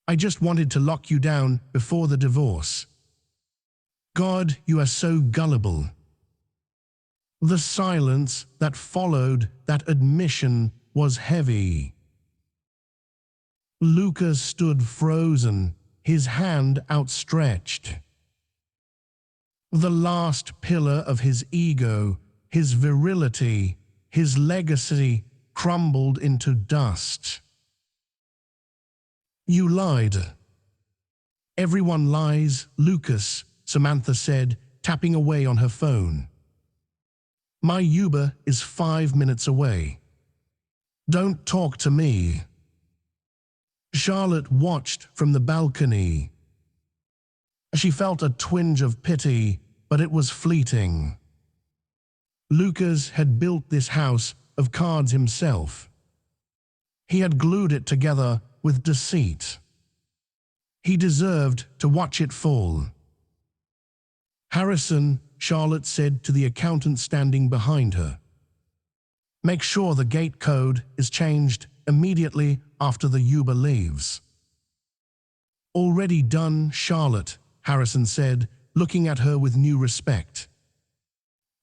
I just wanted to lock you down before the divorce. God, you are so gullible. The silence that followed that admission was heavy. Lucas stood frozen, his hand outstretched. The last pillar of his ego, his virility, his legacy crumbled into dust. You lied. Everyone lies, Lucas, Samantha said, tapping away on her phone. My Uber is 5 minutes away. Don't talk to me. Charlotte watched from the balcony. She felt a twinge of pity, but it was fleeting. Lucas had built this house of cards himself. He had glued it together with deceit. He deserved to watch it fall. Harrison, Charlotte said to the accountant standing behind her. Make sure the gate code is changed immediately after the Uber leaves. Already done, Charlotte, Harrison said, looking at her with new respect.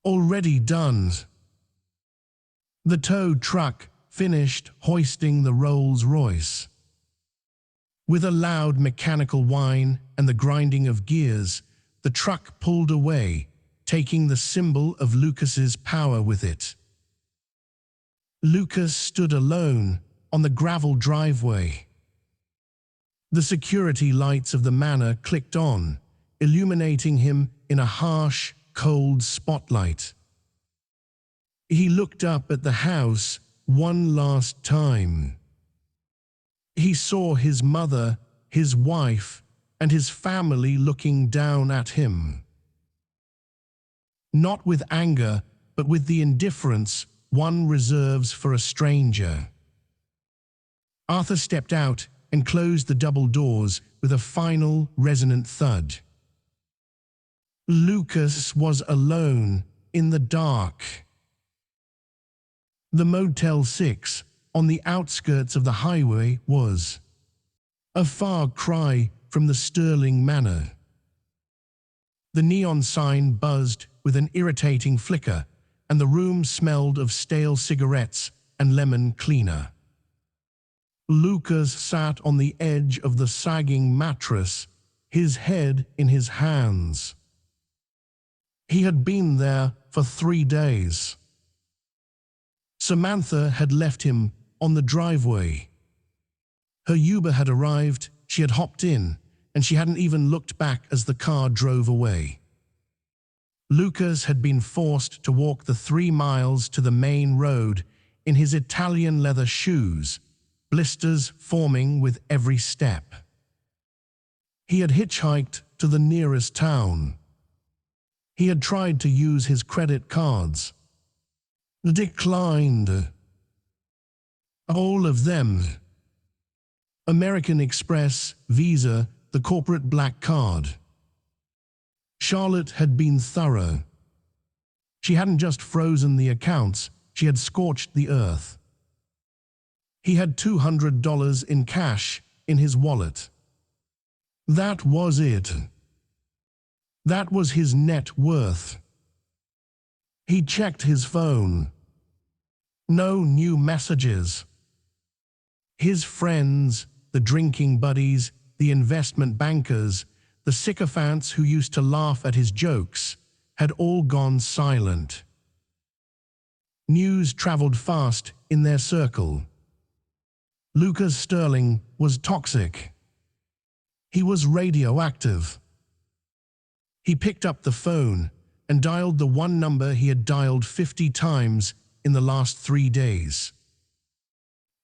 Already done. The tow truck finished hoisting the Rolls-Royce. With a loud mechanical whine and the grinding of gears, the truck pulled away, taking the symbol of Lucas's power with it. Lucas stood alone on the gravel driveway. The security lights of the manor clicked on, illuminating him in a harsh, cold spotlight. He looked up at the house one last time. He saw his mother, his wife, and his family looking down at him. Not with anger, but with the indifference one reserves for a stranger. Arthur stepped out and closed the double doors with a final, resonant thud. Lucas was alone in the dark. The Motel 6, on the outskirts of the highway, was a far cry from the Sterling Manor. The neon sign buzzed with an irritating flicker, and the room smelled of stale cigarettes and lemon cleaner. Lucas sat on the edge of the sagging mattress, his head in his hands. He had been there for 3 days. Samantha had left him on the driveway. Her Uber had arrived, she had hopped in, and she hadn't even looked back as the car drove away. Lucas had been forced to walk the 3 miles to the main road in his Italian leather shoes, blisters forming with every step. He had hitchhiked to the nearest town. He had tried to use his credit cards. Declined. All of them. American Express, Visa, the corporate black card. Charlotte had been thorough. She hadn't just frozen the accounts, she had scorched the earth. He had $200 in cash in his wallet. That was it. That was his net worth. He checked his phone. No new messages. His friends, the drinking buddies, the investment bankers, the sycophants who used to laugh at his jokes, had all gone silent. News traveled fast in their circle. Lucas Sterling was toxic. He was radioactive. He picked up the phone and dialed the one number he had dialed 50 times in the last 3 days.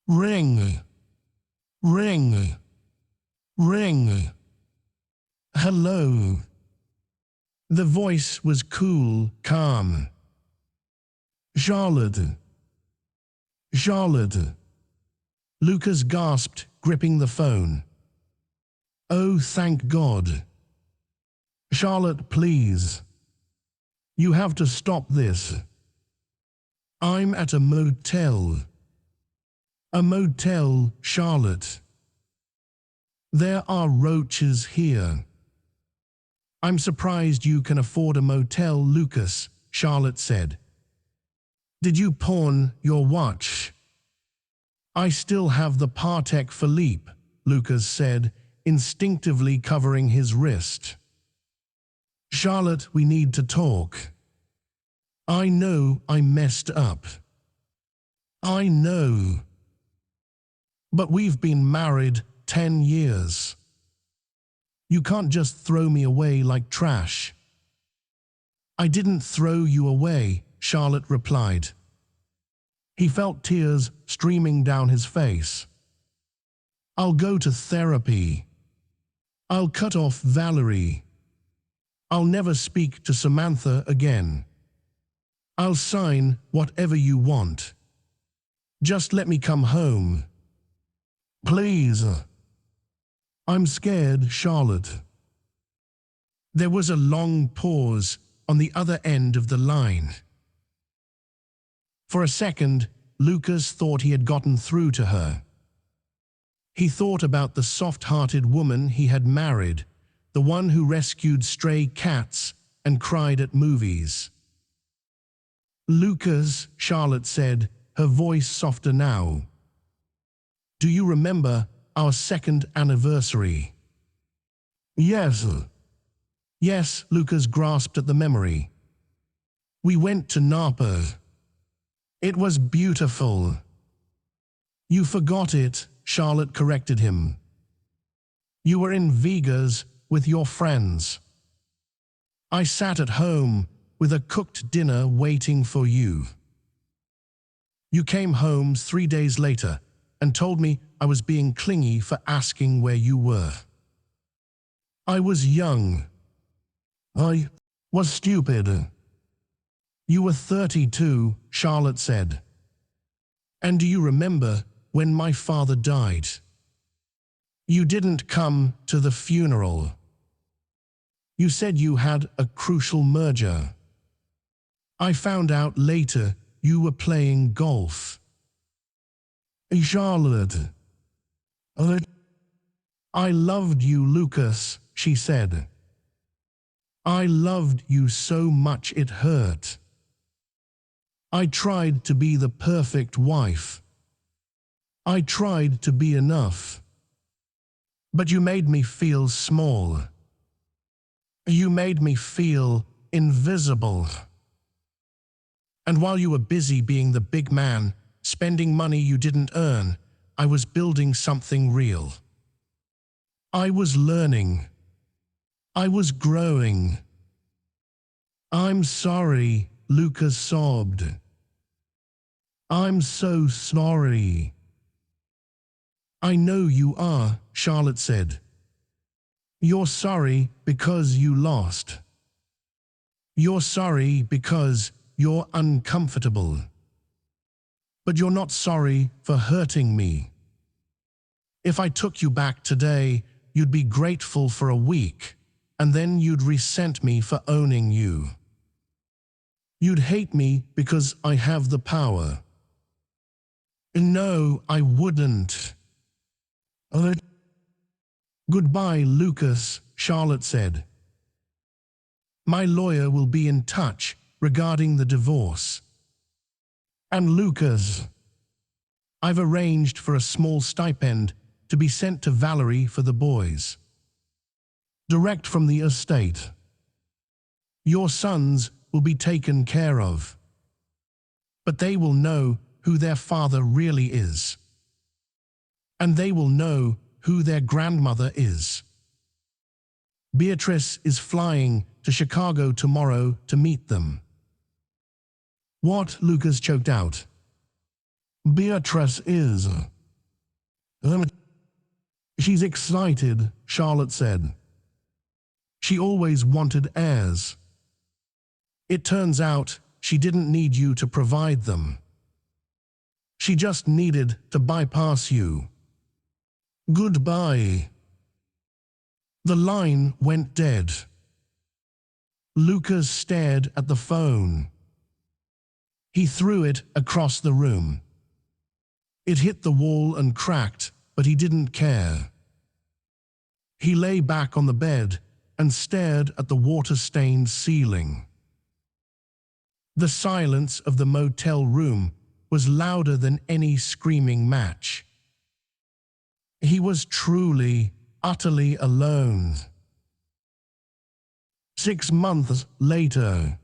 Ring. Ring. Ring. Hello. The voice was cool, calm. Charlotte. Charlotte. Lucas gasped, gripping the phone. Oh, thank God. Charlotte, please. You have to stop this. I'm at a motel. A motel, Charlotte. There are roaches here. I'm surprised you can afford a motel, Lucas, Charlotte said. Did you pawn your watch? I still have the Patek Philippe, Lucas said, instinctively covering his wrist. Charlotte, we need to talk. I know I messed up. I know. But we've been married 10 years. You can't just throw me away like trash. I didn't throw you away, Charlotte replied. He felt tears streaming down his face. I'll go to therapy. I'll cut off Valerie. I'll never speak to Samantha again. I'll sign whatever you want. Just let me come home. Please. I'm scared, Charlotte. There was a long pause on the other end of the line. For a second, Lucas thought he had gotten through to her. He thought about the soft-hearted woman he had married, the one who rescued stray cats and cried at movies. Lucas, Charlotte said, her voice softer now. Do you remember our 2nd anniversary? Yes. Yes, Lucas grasped at the memory. We went to Napa. It was beautiful. You forgot it, Charlotte corrected him. You were in Vegas with your friends. I sat at home with a cooked dinner waiting for you. You came home 3 days later and told me I was being clingy for asking where you were. I was young. I was stupid. You were 32, Charlotte said. And do you remember when my father died. You didn't come to the funeral. You said you had a crucial merger. I found out later you were playing golf. Charlotte. I loved you, Lucas, she said. I loved you so much it hurt. I tried to be the perfect wife. I tried to be enough. But you made me feel small. You made me feel invisible. And while you were busy being the big man, spending money you didn't earn, I was building something real. I was learning. I was growing. I'm sorry, Lucas sobbed. I'm so sorry. I know you are, Charlotte said. You're sorry because you lost. You're sorry because you're uncomfortable. But you're not sorry for hurting me. If I took you back today, you'd be grateful for a week, and then you'd resent me for owning you. You'd hate me because I have the power. No, I wouldn't. Goodbye, Lucas, Charlotte said. My lawyer will be in touch regarding the divorce. And Lucas, I've arranged for a small stipend to be sent to Valerie for the boys. Direct from the estate. Your sons will be taken care of. But they will know who their father really is. And they will know who their grandmother is. Beatrice is flying to Chicago tomorrow to meet them. What? Lucas choked out. Beatrice is. She's excited, Charlotte said. She always wanted heirs. It turns out she didn't need you to provide them. She just needed to bypass you. Goodbye. The line went dead. Lucas stared at the phone. He threw it across the room. It hit the wall and cracked, but he didn't care. He lay back on the bed and stared at the water-stained ceiling. The silence of the motel room was louder than any screaming match. He was truly, utterly alone. 6 months later.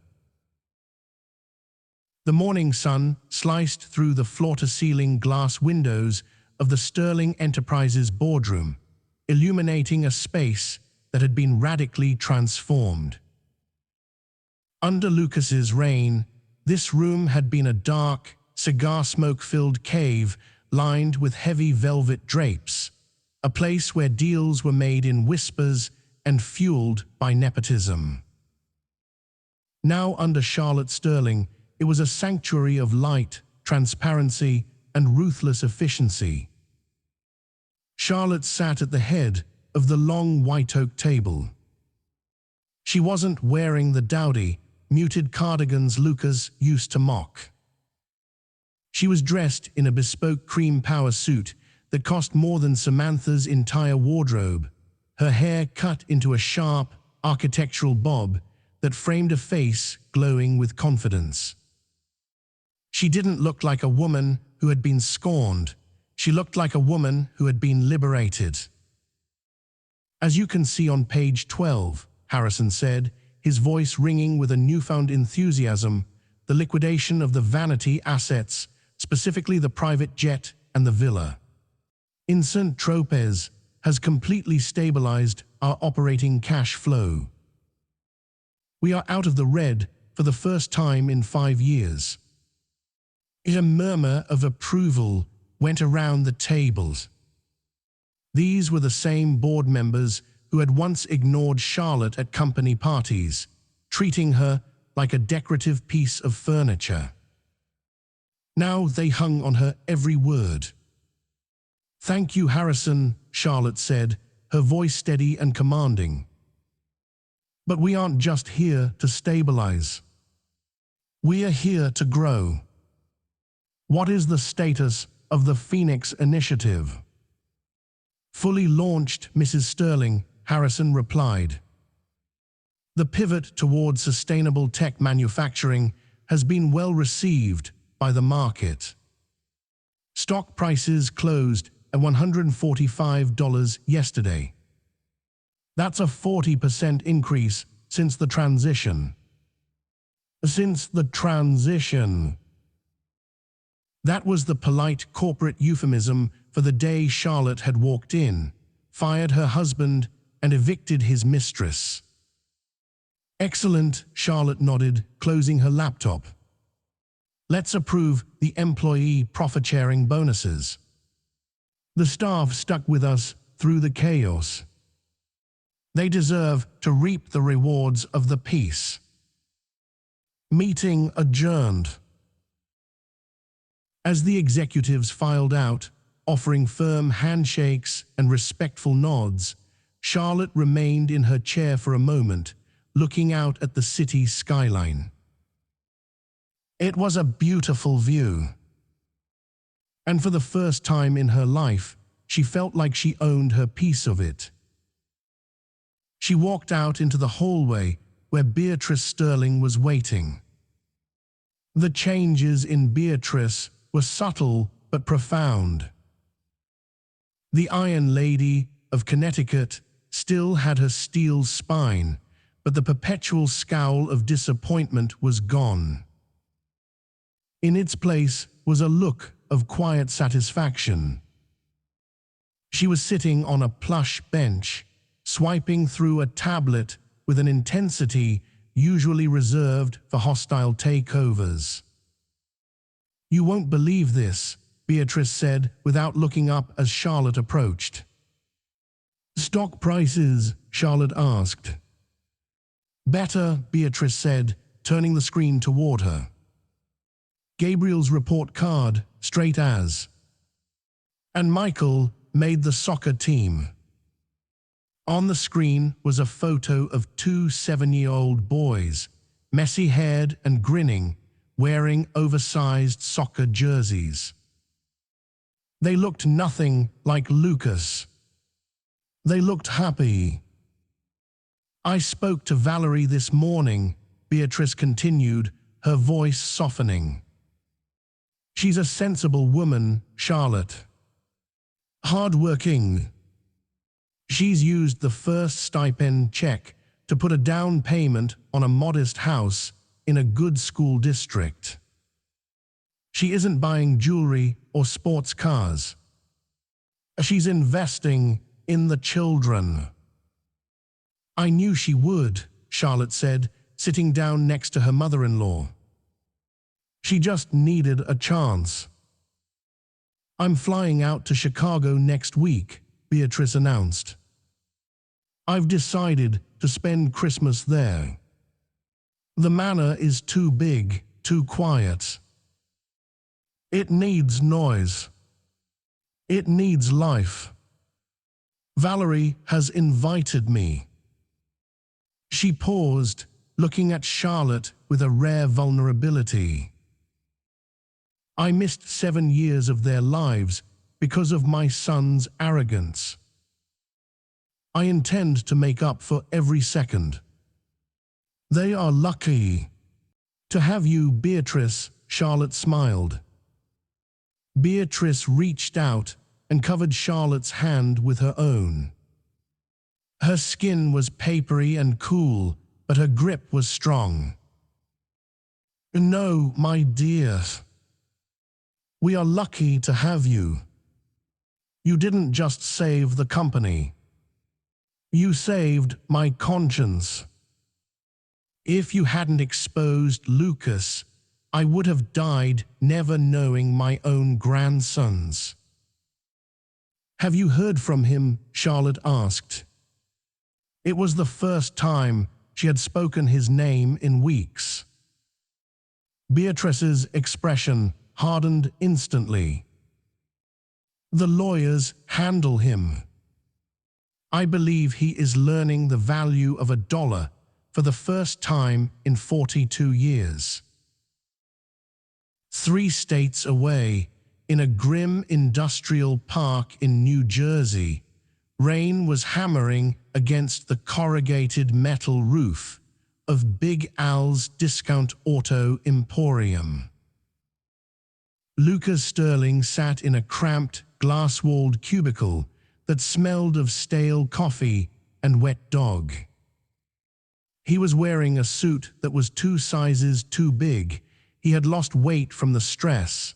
The morning sun sliced through the floor-to-ceiling glass windows of the Sterling Enterprises boardroom, illuminating a space that had been radically transformed. Under Lucas's reign, this room had been a dark, cigar-smoke-filled cave lined with heavy velvet drapes, a place where deals were made in whispers and fueled by nepotism. Now under Charlotte Sterling, it was a sanctuary of light, transparency, and ruthless efficiency. Charlotte sat at the head of the long white oak table. She wasn't wearing the dowdy, muted cardigans Lucas used to mock. She was dressed in a bespoke cream power suit that cost more than Samantha's entire wardrobe, her hair cut into a sharp, architectural bob that framed a face glowing with confidence. She didn't look like a woman who had been scorned. She looked like a woman who had been liberated. As you can see on page 12, Harrison said, his voice ringing with a newfound enthusiasm, the liquidation of the vanity assets, specifically the private jet and the villa in Saint-Tropez, has completely stabilized our operating cash flow. We are out of the red for the first time in 5 years. A murmur of approval went around the tables. These were the same board members who had once ignored Charlotte at company parties, treating her like a decorative piece of furniture. Now they hung on her every word. "Thank you, Harrison," Charlotte said, her voice steady and commanding. "But we aren't just here to stabilize. We are here to grow. What is the status of the Phoenix Initiative?" "Fully launched, Mrs. Sterling," Harrison replied. "The pivot toward sustainable tech manufacturing has been well received by the market. Stock prices closed at $145 yesterday. That's a 40% increase since the transition." Since the transition. That was the polite corporate euphemism for the day Charlotte had walked in, fired her husband, and evicted his mistress. "Excellent," Charlotte nodded, closing her laptop. "Let's approve the employee profit-sharing bonuses. The staff stuck with us through the chaos. They deserve to reap the rewards of the peace." Meeting adjourned. As the executives filed out, offering firm handshakes and respectful nods, Charlotte remained in her chair for a moment, looking out at the city skyline. It was a beautiful view. And for the first time in her life, she felt like she owned her piece of it. She walked out into the hallway where Beatrice Sterling was waiting. The changes in Beatrice were subtle but profound. The Iron Lady of Connecticut still had her steel spine, but the perpetual scowl of disappointment was gone. In its place was a look of quiet satisfaction. She was sitting on a plush bench, swiping through a tablet with an intensity usually reserved for hostile takeovers. "You won't believe this," Beatrice said without looking up as Charlotte approached. "Stock prices?" Charlotte asked. "Better," Beatrice said, turning the screen toward her. "Gabriel's report card, straight as. And Michael made the soccer team." On the screen was a photo of two 7-year-old boys, messy-haired and grinning, wearing oversized soccer jerseys. They looked nothing like Lucas. They looked happy. "I spoke to Valerie this morning," Beatrice continued, her voice softening. "She's a sensible woman, Charlotte. Hard-working. She's used the first stipend check to put a down payment on a modest house in a good school district. She isn't buying jewelry or sports cars. She's investing in the children." "I knew she would," Charlotte said, sitting down next to her mother-in-law. "She just needed a chance." "I'm flying out to Chicago next week," Beatrice announced. "I've decided to spend Christmas there. The manor is too big, too quiet. It needs noise. It needs life. Valerie has invited me." She paused, looking at Charlotte with a rare vulnerability. "I missed 7 years of their lives because of my son's arrogance. I intend to make up for every second. They are lucky to have you, Beatrice," Charlotte smiled. Beatrice reached out and covered Charlotte's hand with her own. Her skin was papery and cool, but her grip was strong. "No, my dear. We are lucky to have you. You didn't just save the company. You saved my conscience. If you hadn't exposed Lucas, I would have died never knowing my own grandsons." "Have you heard from him?" Charlotte asked. It was the first time she had spoken his name in weeks. Beatrice's expression hardened instantly. The lawyers handle him. I believe he is learning the value of $1 for the first time in 42 years. 3 states away, in a grim industrial park in New Jersey, rain was hammering against the corrugated metal roof of Big Al's Discount Auto Emporium. Lucas Sterling sat in a cramped, glass-walled cubicle that smelled of stale coffee and wet dog. He was wearing a suit that was 2 sizes too big. He had lost weight from the stress,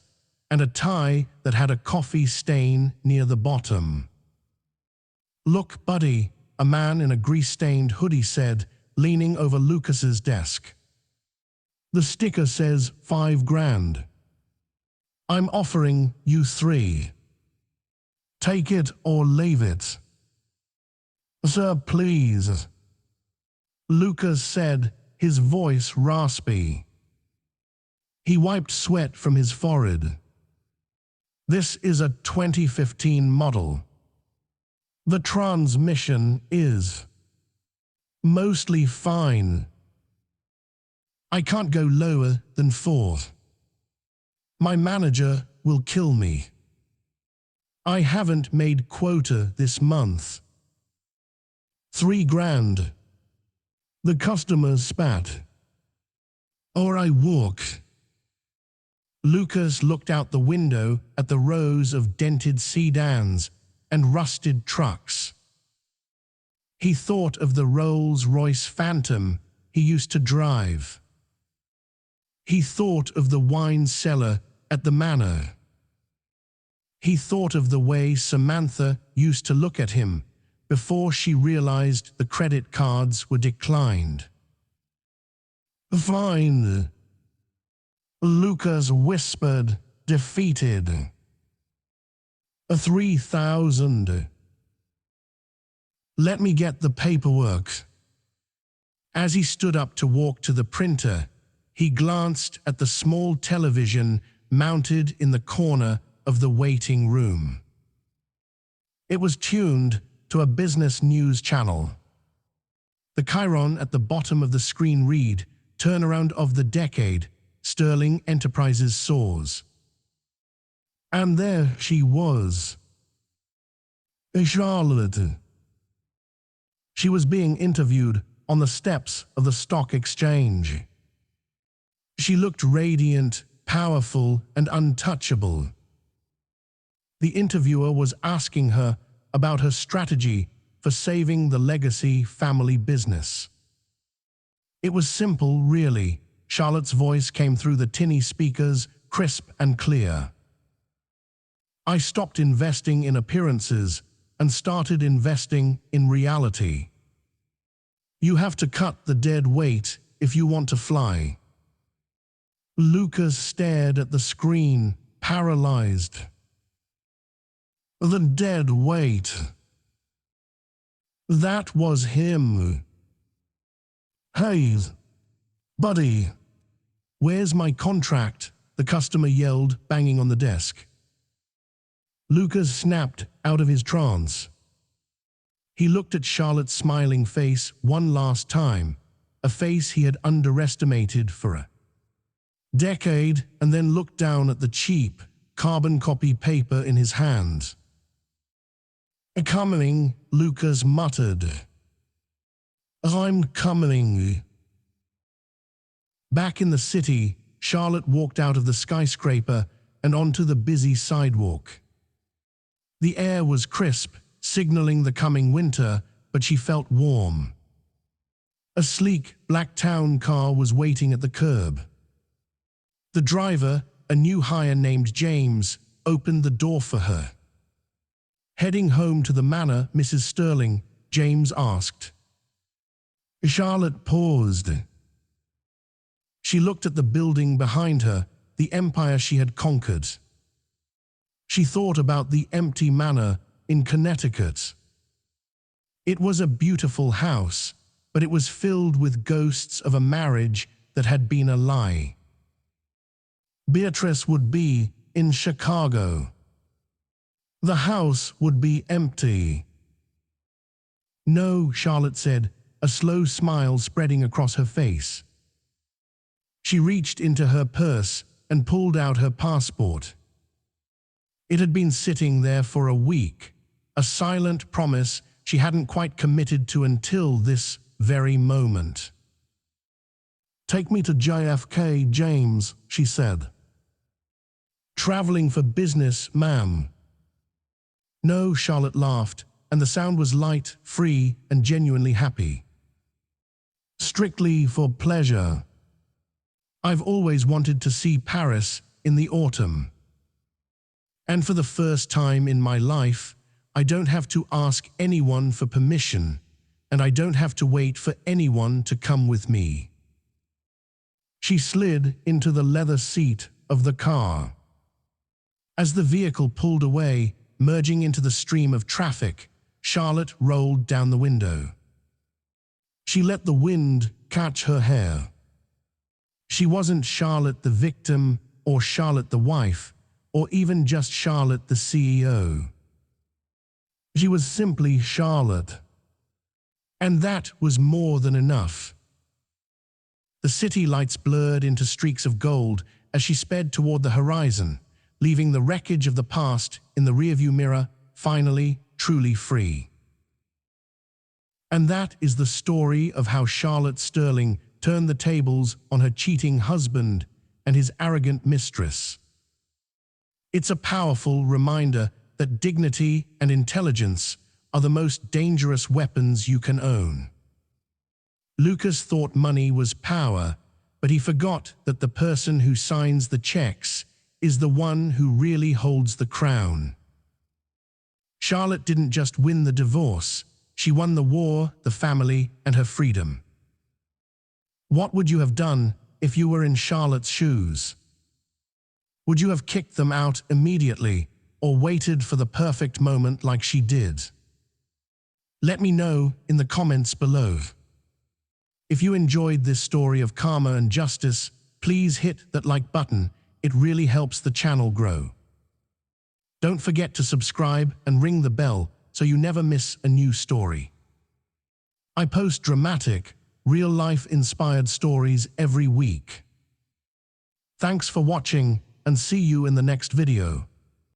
and a tie that had a coffee stain near the bottom. "Look, buddy," a man in a grease-stained hoodie said, leaning over Lucas's desk. "The sticker says $5,000. I'm offering you 3. Take it or leave it." "Sir, please," Lucas said, his voice raspy. He wiped sweat from his forehead. "This is a 2015 model. The transmission is mostly fine. I can't go lower than 4. My manager will kill me. I haven't made quota this month." $3,000. The customer spat. "Or I walk." Lucas looked out the window at the rows of dented sedans and rusted trucks. He thought of the Rolls-Royce Phantom he used to drive. He thought of the wine cellar at the manor. He thought of the way Samantha used to look at him before she realized the credit cards were declined. "Fine," Lucas whispered, defeated. $3,000. Let me get the paperwork." As he stood up to walk to the printer, he glanced at the small television mounted in the corner of the waiting room. It was tuned to a business news channel. The chyron at the bottom of the screen read, "Turnaround of the decade, Sterling Enterprises soars." And there she was. Charlotte. She was being interviewed on the steps of the stock exchange. She looked radiant, powerful, and untouchable. The interviewer was asking her about her strategy for saving the legacy family business. It was simple, really. Charlotte's voice came through the tinny speakers, crisp and clear. "I stopped investing in appearances and started investing in reality. You have to cut the dead weight if you want to fly." Lucas stared at the screen, paralyzed. The dead weight. That was him. "Hey, buddy, where's my contract?" the customer yelled, banging on the desk. Lucas snapped out of his trance. He looked at Charlotte's smiling face one last time, a face he had underestimated for a decade, and then looked down at the cheap, carbon copy paper in his hand. "Coming," Lucas muttered. "I'm coming." Back in the city, Charlotte walked out of the skyscraper and onto the busy sidewalk. The air was crisp, signaling the coming winter, but she felt warm. A sleek black town car was waiting at the curb. The driver, a new hire named James, opened the door for her. Heading home to the manor, Mrs. Sterling, James asked. Charlotte paused. She looked at the building behind her, the empire she had conquered. She thought about the empty manor in Connecticut. It was a beautiful house, but it was filled with ghosts of a marriage that had been a lie. Beatrice would be in Chicago. The house would be empty. No, Charlotte said, a slow smile spreading across her face. She reached into her purse and pulled out her passport. It had been sitting there for a week, a silent promise she hadn't quite committed to until this very moment. "Take me to JFK, James," she said. "Traveling for business, ma'am." No, Charlotte laughed, and the sound was light, free, and genuinely happy. "Strictly for pleasure. I've always wanted to see Paris in the autumn. And for the first time in my life, I don't have to ask anyone for permission, and I don't have to wait for anyone to come with me." She slid into the leather seat of the car. As the vehicle pulled away, merging into the stream of traffic, Charlotte rolled down the window. She let the wind catch her hair. She wasn't Charlotte the victim, or Charlotte the wife, or even just Charlotte the CEO. She was simply Charlotte. And that was more than enough. The city lights blurred into streaks of gold as she sped toward the horizon, leaving the wreckage of the past in the rearview mirror, finally, truly free. And that is the story of how Charlotte Sterling turned the tables on her cheating husband and his arrogant mistress. It's a powerful reminder that dignity and intelligence are the most dangerous weapons you can own. Lucas thought money was power, but he forgot that the person who signs the checks is the one who really holds the crown. Charlotte didn't just win the divorce, she won the war, the family, and her freedom. What would you have done if you were in Charlotte's shoes? Would you have kicked them out immediately or waited for the perfect moment like she did? Let me know in the comments below. If you enjoyed this story of karma and justice, please hit that like button. It really helps the channel grow. Don't forget to subscribe and ring the bell so you never miss a new story. I post dramatic, real-life inspired stories every week. Thanks for watching and see you in the next video.